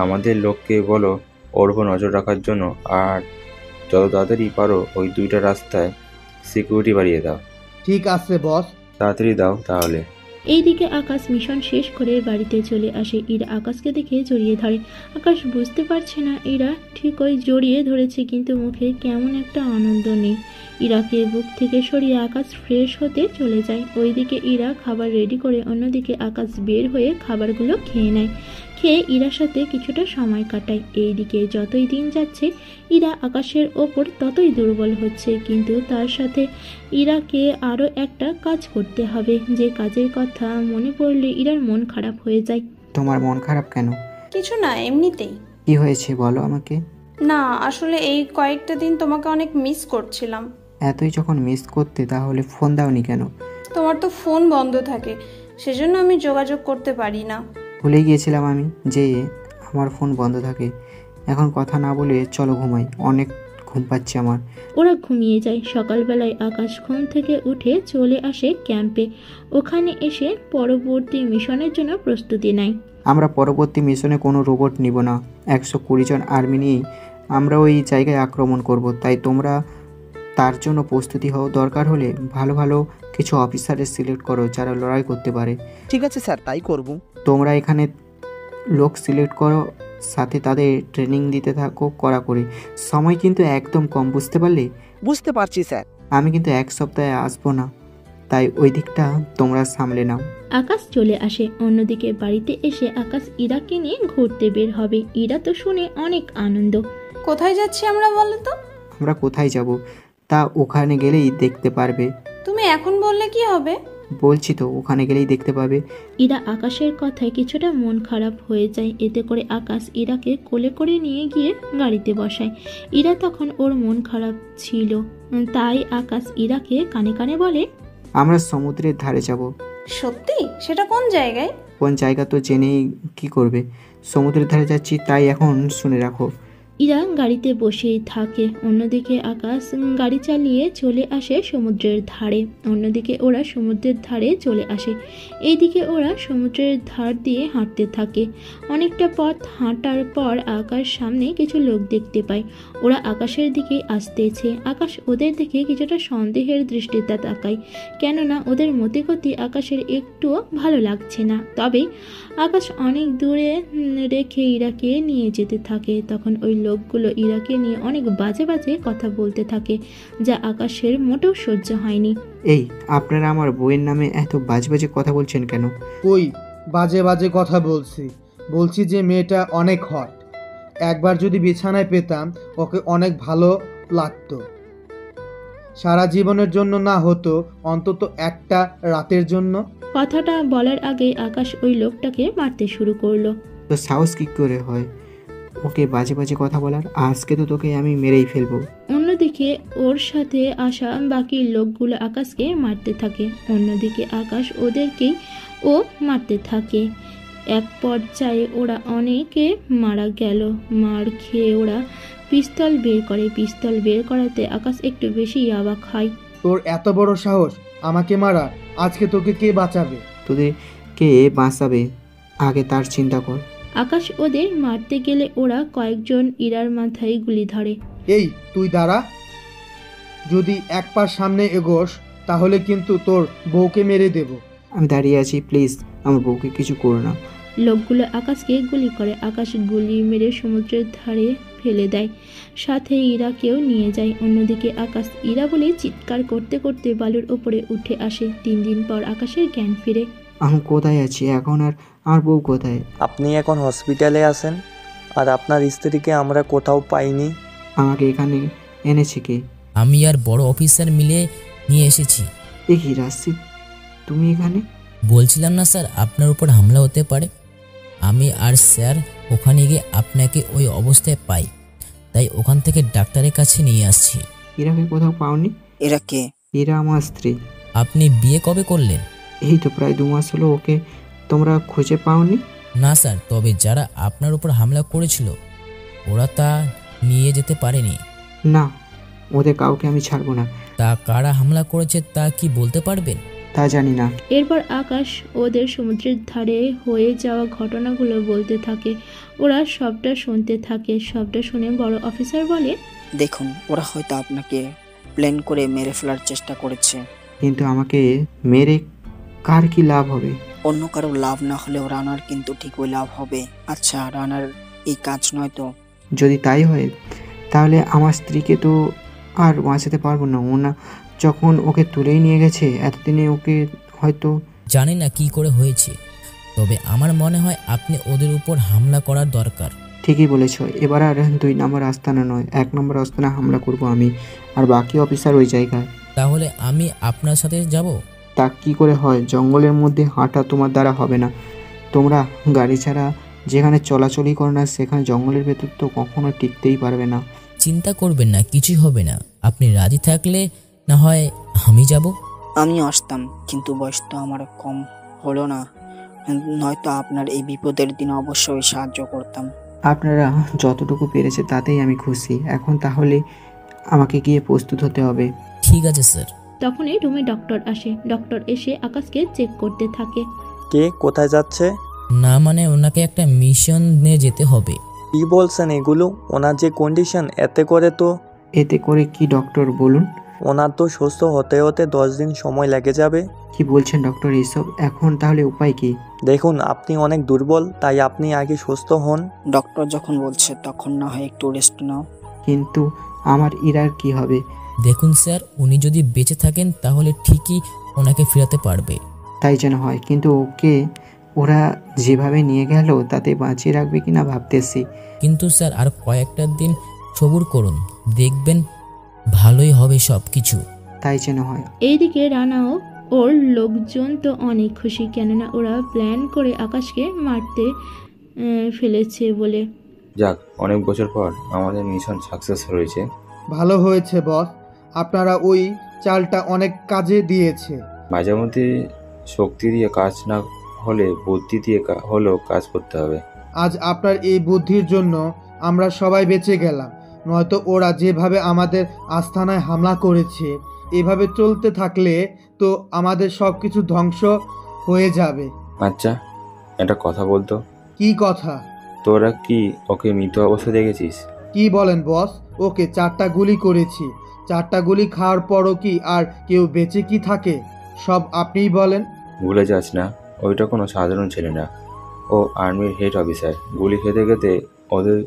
A: আমাদের লোককে বলো ওর উপর নজর রাখার জন্য, আর যত তাড়াতাড়ি পারো ওই 2টা রাস্তায় সিকিউরিটি বাড়িয়ে দাও।
B: ঠিক আছে বস।
A: তাড়াতাড়ি দাও তাহলে।
C: এইদিকে আকাশ মিশন শেষ করে বাড়িতে চলে আসে। ইরা আকাশকে দেখে জড়িয়ে ধরে। আকাশ বুঝতে পারছে না ইরা ঠিক ওই জড়িয়ে ধরেছে, কিন্তু মুখে কেমন একটা আনন্দ নেই। ইরাকে বুক থেকে সরিয়ে আকাশ ফ্রেশ হতে চলে যায়। ওইদিকে ইরা খাবার রেডি করে, অন্যদিকে আকাশ বের হয়ে খাবারগুলো খেয়ে নেয়। খেয়ে ইরার সাথে কিছুটা সময় কাটায়। এইদিকে যতই দিন যাচ্ছে ইরা আকাশের ওপর ততই দুর্বল হচ্ছে, কিন্তু তার সাথে ইরাকে আরও একটা কাজ করতে হবে, যে কাজের কথা মনে পড়লে ইরার মন খারাপ হয়ে যায়।
G: তোমার মন খারাপ কেন?
K: কিছু না, এমনিতেই।
G: কি হয়েছে বলো আমাকে।
K: না, আসলে এই কয়েকটা দিন তোমাকে অনেক মিস করছিলাম।
G: এতই যখন মিস করতে তাহলে ফোন দাওনি কেন?
K: তোমার তো ফোন বন্ধ থাকে, সেজন্য আমি যোগাযোগ করতে পারি না।
G: ভুলে গিয়েছিলাম আমি যে আমার ফোন বন্ধ থাকে। এখন কথা না বলে চলো ঘুমাই, অনেক ঘুম পাচ্ছে আমার।
C: ওরা ঘুমিয়ে যায়। সকালবেলায় আকাশ ঘুম থেকে উঠে চলে আসে ক্যাম্পে। ওখানে এসে পরবর্তী মিশনের জন্য প্রস্তুতি নেয়।
G: আমরা পরবর্তী মিশনে কোনো রোবট নিব না, 120 জন আর্মি নিয়েই আমরা ওই জায়গায় আক্রমণ করব। তাই তোমরা তার জন্য প্রস্তুতি হও। দরকার হলে ভালো ভালো কিছু অফিসারের সিলেক্ট করো যারা লড়াই করতে পারে।
F: ঠিক আছে স্যার, তাই করব।
G: তোমরা এখানে লোক সিলেক্ট করো, সাথে তাদের ট্রেনিং দিতে থাকো কড়াকড়ি। সময় কিন্তু একদম কম, বুঝতে পারলে?
F: বুঝতে পারছি স্যার।
G: আমি কিন্তু 1 সপ্তাহে আসবো না, তাই ওই দিকটা তোমরা সামলে নাও।
C: আকাশ চলে আসে। অন্যদিকে বাড়িতে এসে আকাশ ইরাকে নিয়ে ঘুরতে বের হবে। ইরা তো শুনে অনেক আনন্দ।
K: কোথায় যাচ্ছি আমরা বলো তো?
G: আমরা কোথায় যাব তা ওখানে গেলেই দেখতে পারবে।
K: তুমি এখন বললে কি হবে?
G: বলছি তো, ওখানে গেলেই দেখতে পাবে।
C: ইরা আকাশের কথায় কিছুটা মন খারাপ হয়ে যায়। এতে করে আকাশ ইরাকে কোলে করে নিয়ে গিয়ে গাড়িতে বসায়। ইরা তখন ওর মন খারাপ ছিল, তাই আকাশ ইরাকে কানে কানে বলে,
G: আমরা সমুদ্রের ধারে যাব।
K: সত্যি? সেটা কোন জায়গায়?
G: কোন জায়গা তো জেনেই কি করবে। সমুদ্রের ধারে যাচ্ছি, তাই এখন শুনে রাখো।
C: ইরা গাড়িতে বসেই থাকে। অন্যদিকে আকাশ গাড়ি চালিয়ে চলে আসে সমুদ্রের ধারে। অন্যদিকে ওরা সমুদ্রের ধারে চলে আসে। এইদিকে ওরা সমুদ্রের ধার দিয়ে হাঁটতে থাকে। অনেকটা পথ হাঁটার পর আকাশ সামনে কিছু লোক দেখতে পায়। ওরা আকাশের দিকে আসতেছে। আকাশ ওদের দিকে কিছুটা সন্দেহের দৃষ্টিতে তাকায়, কেননা ওদের মতিগতি আকাশের একটুও ভালো লাগছে না। তবে আকাশ অনেক দূরে রেখে ইরাকে নিয়ে যেতে থাকে। তখন ওই লোকগুলো ইরাকে নিয়ে অনেক বাজে বাজে কথা বলতে থাকে, যা আকাশের মোটেও সহ্য হয়নি।
G: এই, আপনারা আমার বউয়ের নামে এত বাজে বাজে কথা বলছেন কেন?
B: ওই বাজে বাজে কথা বলছি যে মেয়েটা অনেক হট। একবার যদি বিছানায় পেতাম ওকে অনেক ভালো লাগতো। সারা জীবনের জন্য না হতো, অন্তত একটা রাতের জন্য।
C: কথাটা বলার আগে আকাশ ওই লোকটাকে মারতে শুরু করলো।
G: তো সাহস কি করে হয় ওকে বাজে বাজে কথা বলার? আজকে তো তোকে আমি মেরেই ফেলবো।
C: অন্যদিকে অন্যদিকে ওর সাথে আসা বাকি লোকগুলো আকাশকে মারতে থাকে, অন্যদিকে আকাশ ওদেরকেই ও মারতে থাকে। এক পর্যায়ে ওরা অনেকে মারা গেল। মার খেয়ে ওরা পিস্তল বের করে। পিস্তল বের করাতে আকাশ একটু বেশি অবাক হয়।
B: তোর এত বড় সাহস আমাকে মারা, আজকে তোকে কে বাঁচাবে?
G: তোদের কে বাঁচাবে আগে তার চিন্তা কর।
C: আকাশ ওদের মারতে গেলে ওরা কয়েকজন ইরার মাথায় গুলি ধরে।
B: এই তুই দাঁড়া, যদি এক পা সামনে এগোস তাহলে কিন্তু তোর বউকে মেরে দেব।
G: আমি দাঁড়িয়ে আছি, প্লিজ আমার বউকে কিছু করো না।
C: লোকগুলো আকাশকে গুলি করে। আকাশ গুলি মেরে সমুদ্রের ধারে ফেলে দেয়, সাথে ইরাকেও নিয়ে যায়। অন্যদিকে আকাশ ইরা বলে চিৎকার করতে করতে বালুর ওপরে উঠে আসে। 3 দিন পর আকাশের জ্ঞান ফিরে।
G: আমি কোথায় আছি এখন, আর আমার বউ কোথায়?
L: আপনি এখন হসপিটালে আছেন, আর আপনার স্ত্রীকে আমরা কোথাও পাইনি।
G: আমাকে এখানে এনেছে কে?
E: আমি আর বড় অফিসার মিলে নিয়ে এসেছি।
G: এ কি রাশিদ, তুমি এখানে?
E: বলছিলাম না স্যার আপনার উপর হামলা হতে পারে। আমি আর স্যার ওখানে গিয়ে আপনাকে ওই অবস্থায় পাই, তাই ওখান থেকে ডাক্তারের কাছে নিয়ে আসছি।
G: ইরাকে কোথাও পাওনি?
D: এরা কে?
G: ইরা আমার স্ত্রী।
E: আপনি বিয়ে কবে করলেন?
G: এই তো প্রায় 2 মাস হলো। ওকে তোমরা খুঁজে পাওনি?
E: না স্যার, তবে যারা আপনার উপর হামলা করেছিল ওরা তা নিয়ে যেতে পারেনি।
G: না, ওদের কাউকে আমি ছাড়বো না।
E: তা কারা হামলা করেছে তা কি বলতে পারবেন?
G: তা জানি না।
C: এরপর আকাশ ওদের সমুদ্রের ধারে হয়ে যাওয়া ঘটনাগুলো বলতে থাকে। ওরা সবটা শুনতে থাকে। সবটা শুনে বড় অফিসার বলে,
D: দেখুন, ওরা হয়তো আপনাকে প্ল্যান করে মেরে ফেলার চেষ্টা করেছে।
G: কিন্তু আমাকে মেরে কার কি লাভ হবে?
D: অন্য কারো লাভ না হলেও রানার কিন্তু ঠিকই লাভ হবে। আচ্ছা, রানার এই কাজ নয় তো?
G: যদি তাই হয় তাহলে আমার স্ত্রীকে তো আর বাঁচাতে পারবো না। ওনা যখন ওকে তুলেই নিয়ে গেছে, এতদিনে ওকে হয়তো
E: জানি না কি করে হয়েছে, তবে আমার মনে হয় আপনি ওদের উপর হামলা করার দরকার।
G: ঠিকই বলেছ। এবার আর 2 নম্বর আস্তানা নয়, 1 নম্বর আস্তানা হামলা করব আমি আর বাকি অফিসার ওই জায়গায়।
E: তাহলে আমি আপনার সাথে যাব?
G: তা কি করে হয়? জঙ্গলের মধ্যে হাঁটা তোমার দ্বারা হবে না। তোমরা গাড়ি ছাড়া যেখানে চলাচলই করো না, সেখানে জঙ্গলের ভেতর তো কখনো টিকতেই পারবে না।
E: চিন্তা করবেন না, কিছুই হবে না। আপনি রাজি থাকলে না হয় আমি যাব।
D: আমি আসতাম, কিন্তু বয়স তো আমার কম হলো না, নয়তো আপনার এই বিপদের দিন অবশ্যই সাহায্য করতাম।
G: আপনারা যতটুকু পেরেছে তাতেই আমি খুশি। এখন তাহলে আমাকে গিয়ে প্রস্তুত হতে হবে।
E: ঠিক আছে স্যার।
C: তখনই রুমে ডক্টর আসে। ডক্টর এসে আকাশকে চেক করতে থাকে।
L: কে কোথায় যাচ্ছে?
E: না মানে ওনাকে একটা মিশন নিয়ে যেতে হবে।
L: কি বলছেন এগুলো? ওনার যে কন্ডিশন, এতে করে
G: কি ডক্টর বলুন?
L: ওনার তো সুস্থ হতে হতে 10 দিন সময় লেগে যাবে।
G: কি বলছেন ডক্টর এইসব? এখন তাহলে উপায় কি?
L: দেখুন, আপনি অনেক দুর্বল, তাই আপনি আগে সুস্থ হন।
D: ডক্টর যখন বলছে তখন না হয় একটু রেস্ট নাও।
G: কিন্তু আমার ইরার কি হবে?
E: দেখুন স্যার, উনি যদি বেঁচে থাকেন তাহলে ঠিকই ওনাকে ফেরাতে পারবে।
G: তাই যেন হয়, কিন্তু ওকে ওরা যেভাবে নিয়ে গেল তাতে বাঁচিয়ে রাখবে কিনা ভাবতেছি।
E: কিন্তু স্যার আর কয়েকটা দিন সবুর করুন, দেখবেন ভালোই হবে সব কিছু।
G: তাই যেন হয়।
C: এইদিকে রানাও ওর লোকজন তো অনেক খুশি, কেননা ওরা প্ল্যান করে আকাশকে মারতে ফেলেছে বলে।
A: যাক, অনেক বছর পর আমাদের মিশন সাকসেস হয়েছে।
B: ভালো হয়েছে বস, আপনারা ওই চালটা অনেক কাজে দিয়েছে।
A: মাঝে মধ্যে শক্তি দিয়ে কাজ না হলে বুদ্ধি দিয়ে হলেও কাজ করতে হবে।
B: আজ আপনার এই বুদ্ধির জন্য আমরা সবাই বেঁচে গেলাম, নয়তো ওরা যেভাবে আমাদের আস্তানায় হামলা করেছে এভাবে চলতে থাকলে তো আমাদের সব কিছু ধ্বংস হয়ে যাবে।
A: আচ্ছা, একটা কথা বলতো।
B: কি কথা?
A: তোরা কি ওকে মৃত অবস্থা দেখেছিস?
B: কি বলেন বস? ওকে 4টা গুলি করেছি। 4টা গুলি খাওয়ার পরও কি আর কেউ বেঁচে কি থাকে? সব আপনিই বলেন।
A: ভুলে যাস না, ওইটা কোনো সাধারণ ছেলে না, ও আর্মির হেড অফিসার। গুলি খেতে খেতে ওদের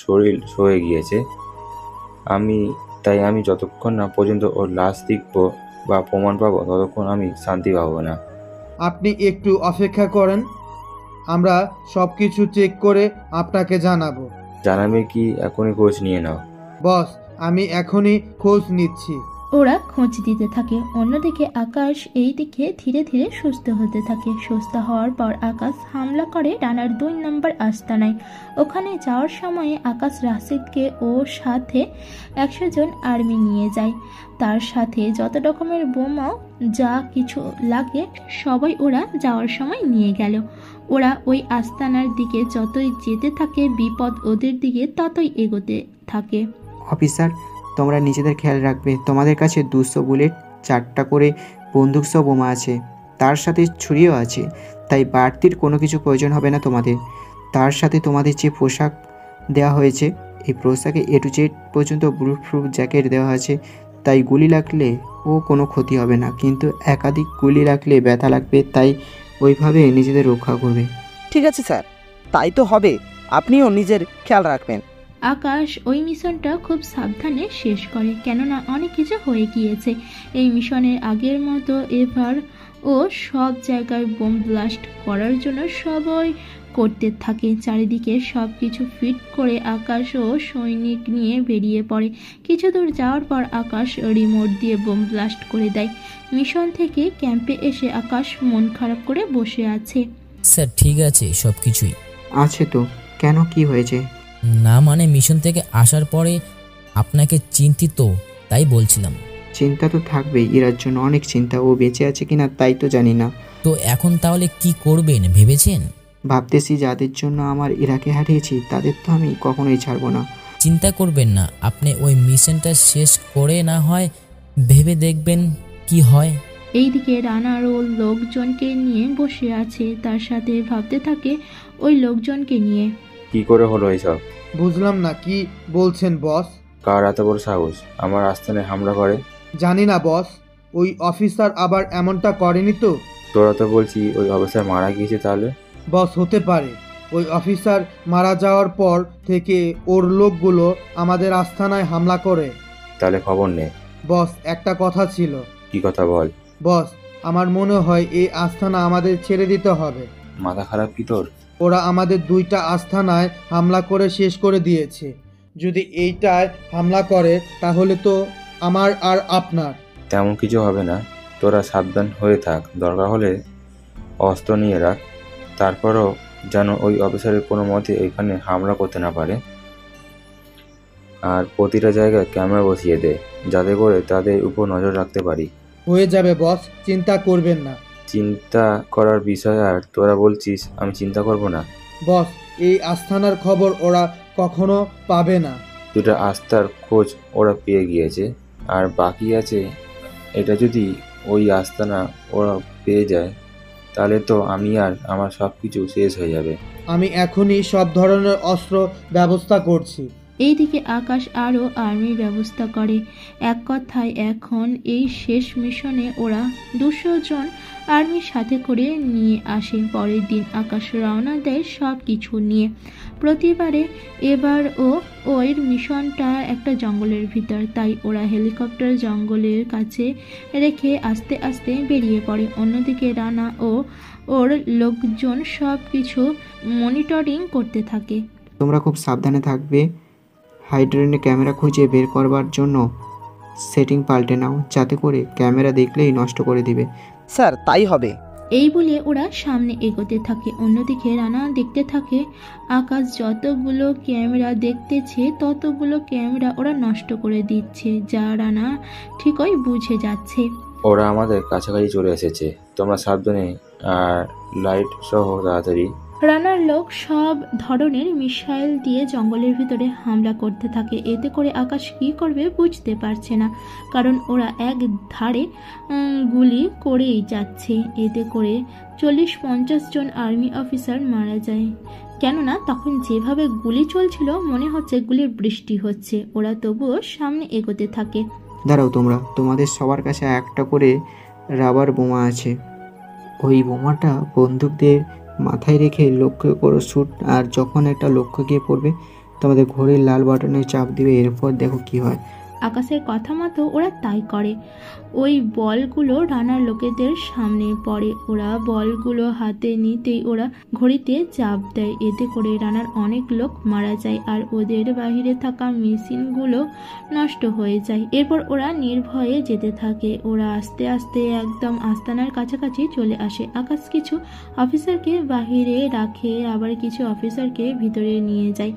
A: শরীর সয়ে গিয়েছে। তাই আমি যতক্ষণ না পর্যন্ত ওর লাশ দেখবো বা প্রমাণ পাবো ততক্ষণ আমি শান্তি পাবো না।
B: আপনি একটু অপেক্ষা করেন, আমরা সব কিছু চেক করে আপনাকে জানাবো।
A: জানাবে কি? এখনই খোঁজ নিয়ে নাও।
B: বস, আমি এখনই খোঁজ নিচ্ছি।
C: ওরা খোঁজ দিতে থাকে। অন্যদিকে আকাশ এই দিকে ধীরে ধীরে সুস্থ হতে থাকে। সুস্থ হওয়ার পর আকাশ হামলা করে রানার 2 নম্বর আস্তানায়। ওখানে যাওয়ার সময়ে আকাশ রাশিদকে ও সাথে 100 জন আর্মি নিয়ে যায়। তার সাথে যত রকমের বোমা যা কিছু লাগে সবাই ওরা যাওয়ার সময় নিয়ে গেল। ওরা ওই আস্তানার দিকে যতই যেতে থাকে বিপদ ওদের দিকে ততই এগোতে থাকে।
G: অফিসার, তোমরা নিজেদের খেয়াল রাখবে। তোমাদের কাছে 200 বুলেট, 4টা করে বন্দুক সহ বোমা আছে, তার সাথে ছুরিও আছে, তাই বাড়তির কোনো কিছু প্রয়োজন হবে না তোমাদের। তার সাথে তোমাদের যে পোশাক দেওয়া হয়েছে, এই পোশাকে A to Z পর্যন্ত বুলেট প্রুফ জ্যাকেট দেওয়া আছে, তাই গুলি লাগলে ও কোনো ক্ষতি হবে না, কিন্তু একাধিক গুলি লাগলে ব্যথা লাগবে, তাই ওইভাবে নিজেদের রক্ষা করবে।
F: ঠিক আছে স্যার, তাই তো হবে। আপনিও নিজের খেয়াল রাখবেন।
C: আকাশ ওই মিশনটা খুব সাবধানে শেষ করে, কেননা অনেক কিছু হয়ে গিয়েছে। এই মিশনের আগের মতো এবার ও সব জায়গায় বোম ব্লাস্ট করার জন্য সবাই করতে থাকে। চারিদিকে সব কিছু ফিট করে আকাশ ও সৈনিক নিয়ে বেরিয়ে পড়ে। কিছু দূর যাওয়ার পর আকাশ রিমোট দিয়ে বোম ব্লাস্ট করে দেয়। মিশন থেকে ক্যাম্পে এসে আকাশ মন খারাপ করে বসে আছে।
E: স্যার ঠিক আছে সব কিছুই
G: আছে তো, কেন, কি হয়েছে?
E: না মানে মিশন থেকে আসার পরে আপনাকে চিন্তিত তাই বলছিলাম।
G: চিন্তা তো থাকবেই, ইরার জন্য অনেক চিন্তা। ও বেঁচে আছে কিনা তাই তো জানি না।
E: তো এখন তাহলে কি করবেন ভেবেছেন?
G: ভাবতেছি যাদের জন্য আমার ইরাকে হারিয়েছি তাদের তো আমি কখনোই ছাড়বো না।
E: চিন্তা করবেন না, আপনি ওই মিশনটা শেষ করে না হয় ভেবে দেখবেন কি হয়।
C: এইদিকে রানার ও লোকজনকে নিয়ে বসে আছে, তার সাথে ভাবতে থাকে ওই লোকজনকে নিয়ে।
A: কি করে হলো এইসব?
B: বুঝলাম না, কি বলছেন বস?
A: কার এত বড় সাহস আমার আস্তানায় হামলা করে?
B: জানি না বস, ওই অফিসার আবার এমনটা করেনি তো।
A: তোরা তো বলছি ওই অফিসার মারা গিয়েছে, তাহলে?
B: বস হতে পারে, ওই অফিসার মারা যাওয়ার পর থেকে ওর লোকগুলো আমাদের আস্তানায় হামলা করে।
A: তাহলে খবর নে।
B: বস একটা কথা ছিল।
A: কি কথা বল?
B: বস আমার মনে হয় এই আস্তানা আমাদের ছেড়ে দিতে হবে।
A: মাথা খারাপ কি তোর?
B: ওরা আমাদের 2টা আস্তানায় হামলা করে শেষ করে দিয়েছে। যদি এইটায় হামলা করে তাহলে তো আমার আর আপনার।
A: তেমন কিছু হবে না, তোরা সাবধান হয়ে থাক, দরকার হলে অস্ত্র নিয়ে রাখ। তারপরও যেন ওই অফিসারের কোনো মতে এখানে হামলা করতে না পারে। আর প্রতিটা জায়গায় ক্যামেরা বসিয়ে দে, যাতে করে তাদের উপর নজর রাখতে পারি।
B: হয়ে যাবে বস, চিন্তা করবেন না।
A: চিন্তা করার বিষয় আর তোরা বলছিস আমি চিন্তা করব না?
B: বস এই আস্তানার খবর ওরা কখনো পাবে না।
A: 2টা আস্তার খোঁজ ওরা পেয়ে গিয়েছে, আর বাকি আছে। এটা যদি ওই আস্তানা ওরা পেয়ে যায় তাহলে তো আমি আর আমার সব কিছু শেষ হয়ে যাবে।
B: আমি এখনই সব ধরনের অস্ত্র ব্যবস্থা করছি।
C: এইদিকে আকাশ আরও আর্মি ব্যবস্থা করে। এক কথায় এখন এই শেষ মিশনে ওরা 200 জন আর্মির সাথে করে নিয়ে আসে। পরের দিন আকাশ রওনা দেয় সব কিছু নিয়ে। প্রতিবারে এবার ওই মিশনটা একটা জঙ্গলের ভিতর, তাই ওরা হেলিকপ্টার জঙ্গলের কাছে রেখে আস্তে আস্তে বেরিয়ে পড়ে। অন্যদিকে রানা ও ওর লোকজন সব কিছু মনিটরিং করতে থাকে।
G: তোমরা খুব সাবধানে থাকবে। হাইড্রোজেনে ক্যামেরা খুঁজে বের করবার জন্য সেটিং পাল্টে নাও, যাতে করে ক্যামেরা দেখলেই নষ্ট করে দিবে।
F: স্যার তাই হবে।
C: এই বলে ওরা সামনে এগোতে থাকে। অন্যদিকে রানা দেখতে থাকে আকাশ যতগুলো ক্যামেরা দেখতেছে ততগুলো ক্যামেরা ওরা নষ্ট করে দিচ্ছে, যা রানা ঠিকই বুঝে যাচ্ছে।
A: ওরা আমাদের কাছাকাছি চলে এসেছে, তোমরা সাবধানে আর লাইট সহ তাড়াতাড়ি।
C: রানার লোক সব ধরনের মিসাইল দিয়ে জঙ্গলের ভিতরে হামলা করতে থাকে। এতে করে আকাশ কী করবে বুঝতে পারছে না, কারণ ওরা এক ধারে গুলি করেই যাচ্ছে। এতে করে 40-50 জন আর্মি অফিসার মারা যায়, কেননা তখন যেভাবে গুলি চলছিল মনে হচ্ছে গুলির বৃষ্টি হচ্ছে। ওরা তবুও সামনে এগোতে থাকে।
G: দাঁড়াও তোমরা, তোমাদের সবার কাছে একটা করে রাবার বোমা আছে। ওই বোমাটা বন্দুকদের মাথায় রেখে লক্ষ্য করো শ্যুট, আর যখন একটা লক্ষ্য গিয়ে পড়বে তোমাদের ঘড়ির লাল বাটনে চাপ দিবে, এরপর দেখো কি হয়।
C: আকাশের কথা মতো ওরা তাই করে। ওই বলগুলো রানার লোকেদের সামনে পড়ে। ওরা বলগুলো হাতে নিতেই ওরা ঘড়িতে চাপ দেয়। এতে করে রানার অনেক লোক মারা যায় আর ওদের বাহিরে থাকা মেশিনগুলো নষ্ট হয়ে যায়। এরপর ওরা নির্ভয়ে যেতে থাকে। ওরা আস্তে আস্তে একদম আস্তানার কাছাকাছি চলে আসে। আকাশ কিছু অফিসারকে বাহিরে রাখে, আবার কিছু অফিসারকে ভিতরে নিয়ে যায়।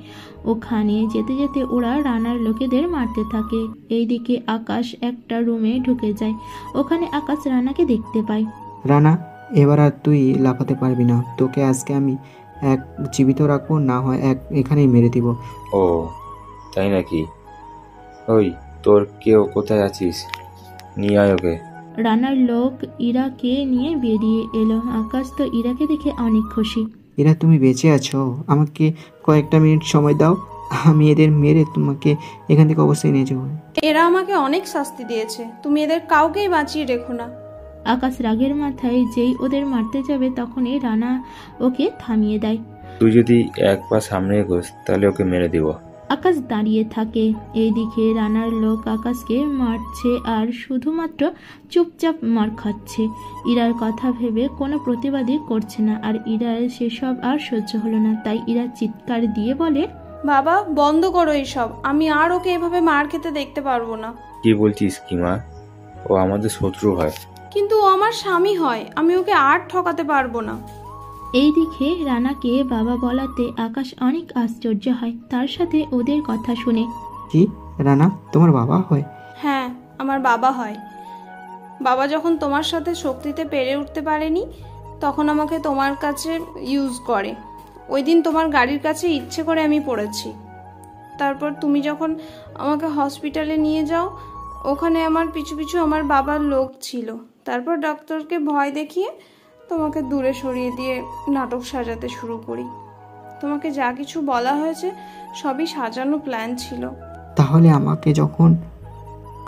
C: ওখানে যেতে যেতে ওরা রানার লোকেদের মারতে থাকে। এইদিকে আকাশ একটা রুমে ঢুকে যায়। ওখানে আকাশ রানাকে দেখতে পায়।
G: রানা, এবার আর তুই লাফাতে পারবি না। তোকে আজকে আমি এক জীবিত রাখবো, না হয় এখানেই মেরে দিব।
A: ও তাই নাকি? ওই তোর কেউ কোথায় আছিস? নিয়ে আয় ওকে।
C: রানার লোক ইরাকে নিয়ে বেরিয়ে এলো। আকাশ তো ইরাকে দেখে অনেক খুশি।
G: এরা তুমি বেঁচে আছো, আমাকে কয়েকটা মিনিট সময় দাও, আমি এদের মেরে তোমাকে এখান থেকে অবশ্যই নিয়ে যাবো।
K: এরা আমাকে অনেক শাস্তি দিয়েছে, তুমি এদের কাউকেই বাঁচিয়ে রেখো না।
C: আকাশ রাগের মাথায় যেই ওদের মারতে যাবে তখনই রানা ওকে থামিয়ে দেয়।
A: তুই যদি এক পা সামনে এগোস তাহলে ওকে মেরে দিব।
C: আকাশ দাঁড়িয়ে থাকে। এইদিকে রানার লোক আকাশকে মারছে আর শুধুমাত্র চুপচাপ মার খাচ্ছে। ইরার কথা ভেবে কোনো প্রতিবাদই করছে না। আর ইরার সেসব আর সহ্য হলো না, তাই ইরা চিৎকার দিয়ে বলে,
K: বাবা বন্ধ করো এইসব, আমি আর ওকে এভাবে মার খেতে দেখতে পারবো না।
A: কি বলছিস কিমা? ও আমাদের শত্রু হয়।
K: কিন্তু ও আমার স্বামী হয়, আমি ওকে আর ঠকাতে পারবো না।
C: এইদিকে রানাকে বাবা বলাতে আকাশ অনেক আশ্চর্য হয় তার সাথে ওদের কথা শুনে।
G: কি রানা তোমার বাবা হয়?
K: হ্যাঁ, আমার বাবা হয়। বাবা যখন তোমার সাথে শক্তিতে পেরে উঠতে পারেনি তখন আমাকে তোমার কাছে ইউজ করে। ওই দিন তোমার গাড়ির কাছে ইচ্ছে করে আমি পড়েছি। তারপর তুমি যখন আমাকে হসপিটালে নিয়ে যাও, ওখানে আমার পিছু পিছু আমার বাবার লোক ছিল। তারপর ডক্টরকে ভয় দেখিয়ে তোমাকে দূরে সরিয়ে দিয়ে নাটক সাজাতে শুরু করি। তোমাকে যা কিছু বলা হয়েছে সবই সাজানো প্ল্যান ছিল।
G: তাহলে আমাকে যখন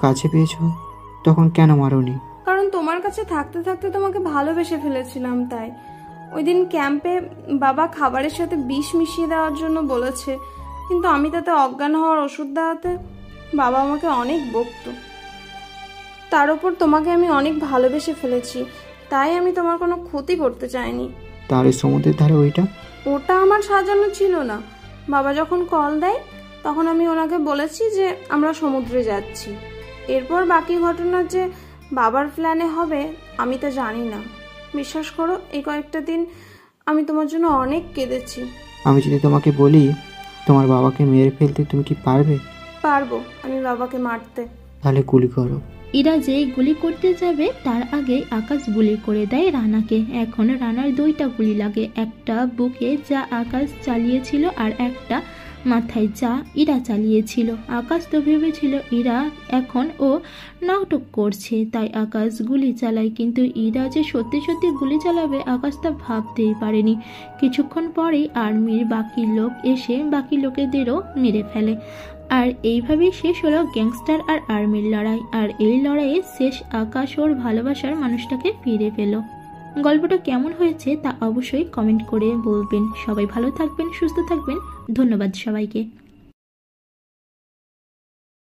G: কাছে পেয়েছো তখন কেন মারোনি?
K: কারণ তোমার কাছে থাকতে থাকতে তোমাকে ভালোবেসে ফেলেছিলাম। তাই ওই দিন ক্যাম্পে বাবা খাবারের সাথে বিষ মিশিয়ে দেওয়ার জন্য বলেছে, কিন্তু আমি তাতে অজ্ঞান হওয়ার ওষুধ দেওয়াতে বাবা আমাকে অনেক বকতো। তার উপর তোমাকে আমি অনেক ভালোবেসে ফেলেছি, তাই আমি তোমার কোনো ক্ষতি করতে চাইনি।
G: তাহলে সমুদ্রের ধারে
K: ওটা আমার সাজানো ছিল না। বাবা যখন কল দেয় তখন আমি ওনাকে বলেছি যে আমরা সমুদ্রে যাচ্ছি। এরপর বাকি ঘটনা যে বাবার প্ল্যানে হবে আমি তা জানি না। বিশ্বাস করো, এই কয়েকটা দিন আমি তোমার জন্য অনেক কেঁদেছি।
G: আমি যদি তোমাকে বলি তোমার বাবাকে মেরে ফেলতে, তুমি কি পারবে?
K: পারবো আমি বাবাকে মারতে।
G: তাহলে গুলি করো।
C: ইরা যেই গুলি করতে যাবে তার আগে আকাশ গুলি করে দেয় রানাকে। এখন রানার দুইটা গুলি লাগে, একটা বুকে যা আকাশ চালিয়েছিল আর একটা মাথায় যা ইরা চালিয়েছিল। আকাশ তো ভেবেছিল ইরা এখন ও নাটক করছে তাই আকাশ গুলি চালায়, কিন্তু ইরা যে সত্যি সত্যি গুলি চালাবে আকাশ তা ভাবতেই পারেনি। কিছুক্ষণ পরেই আর্মির বাকি লোক এসে বাকি লোকেদেরও মেরে ফেলে। আর এইভাবেই শেষ হলো গ্যাংস্টার আর আর্মির লড়াই। আর এই লড়াইয়ে শেষ আকাশ ওর ভালোবাসার মানুষটাকে ফিরে পেল। গল্পটা কেমন হয়েছে তা অবশ্যই কমেন্ট করে বলবেন। সবাই ভালো থাকবেন, সুস্থ থাকবেন। ধন্যবাদ সবাইকে।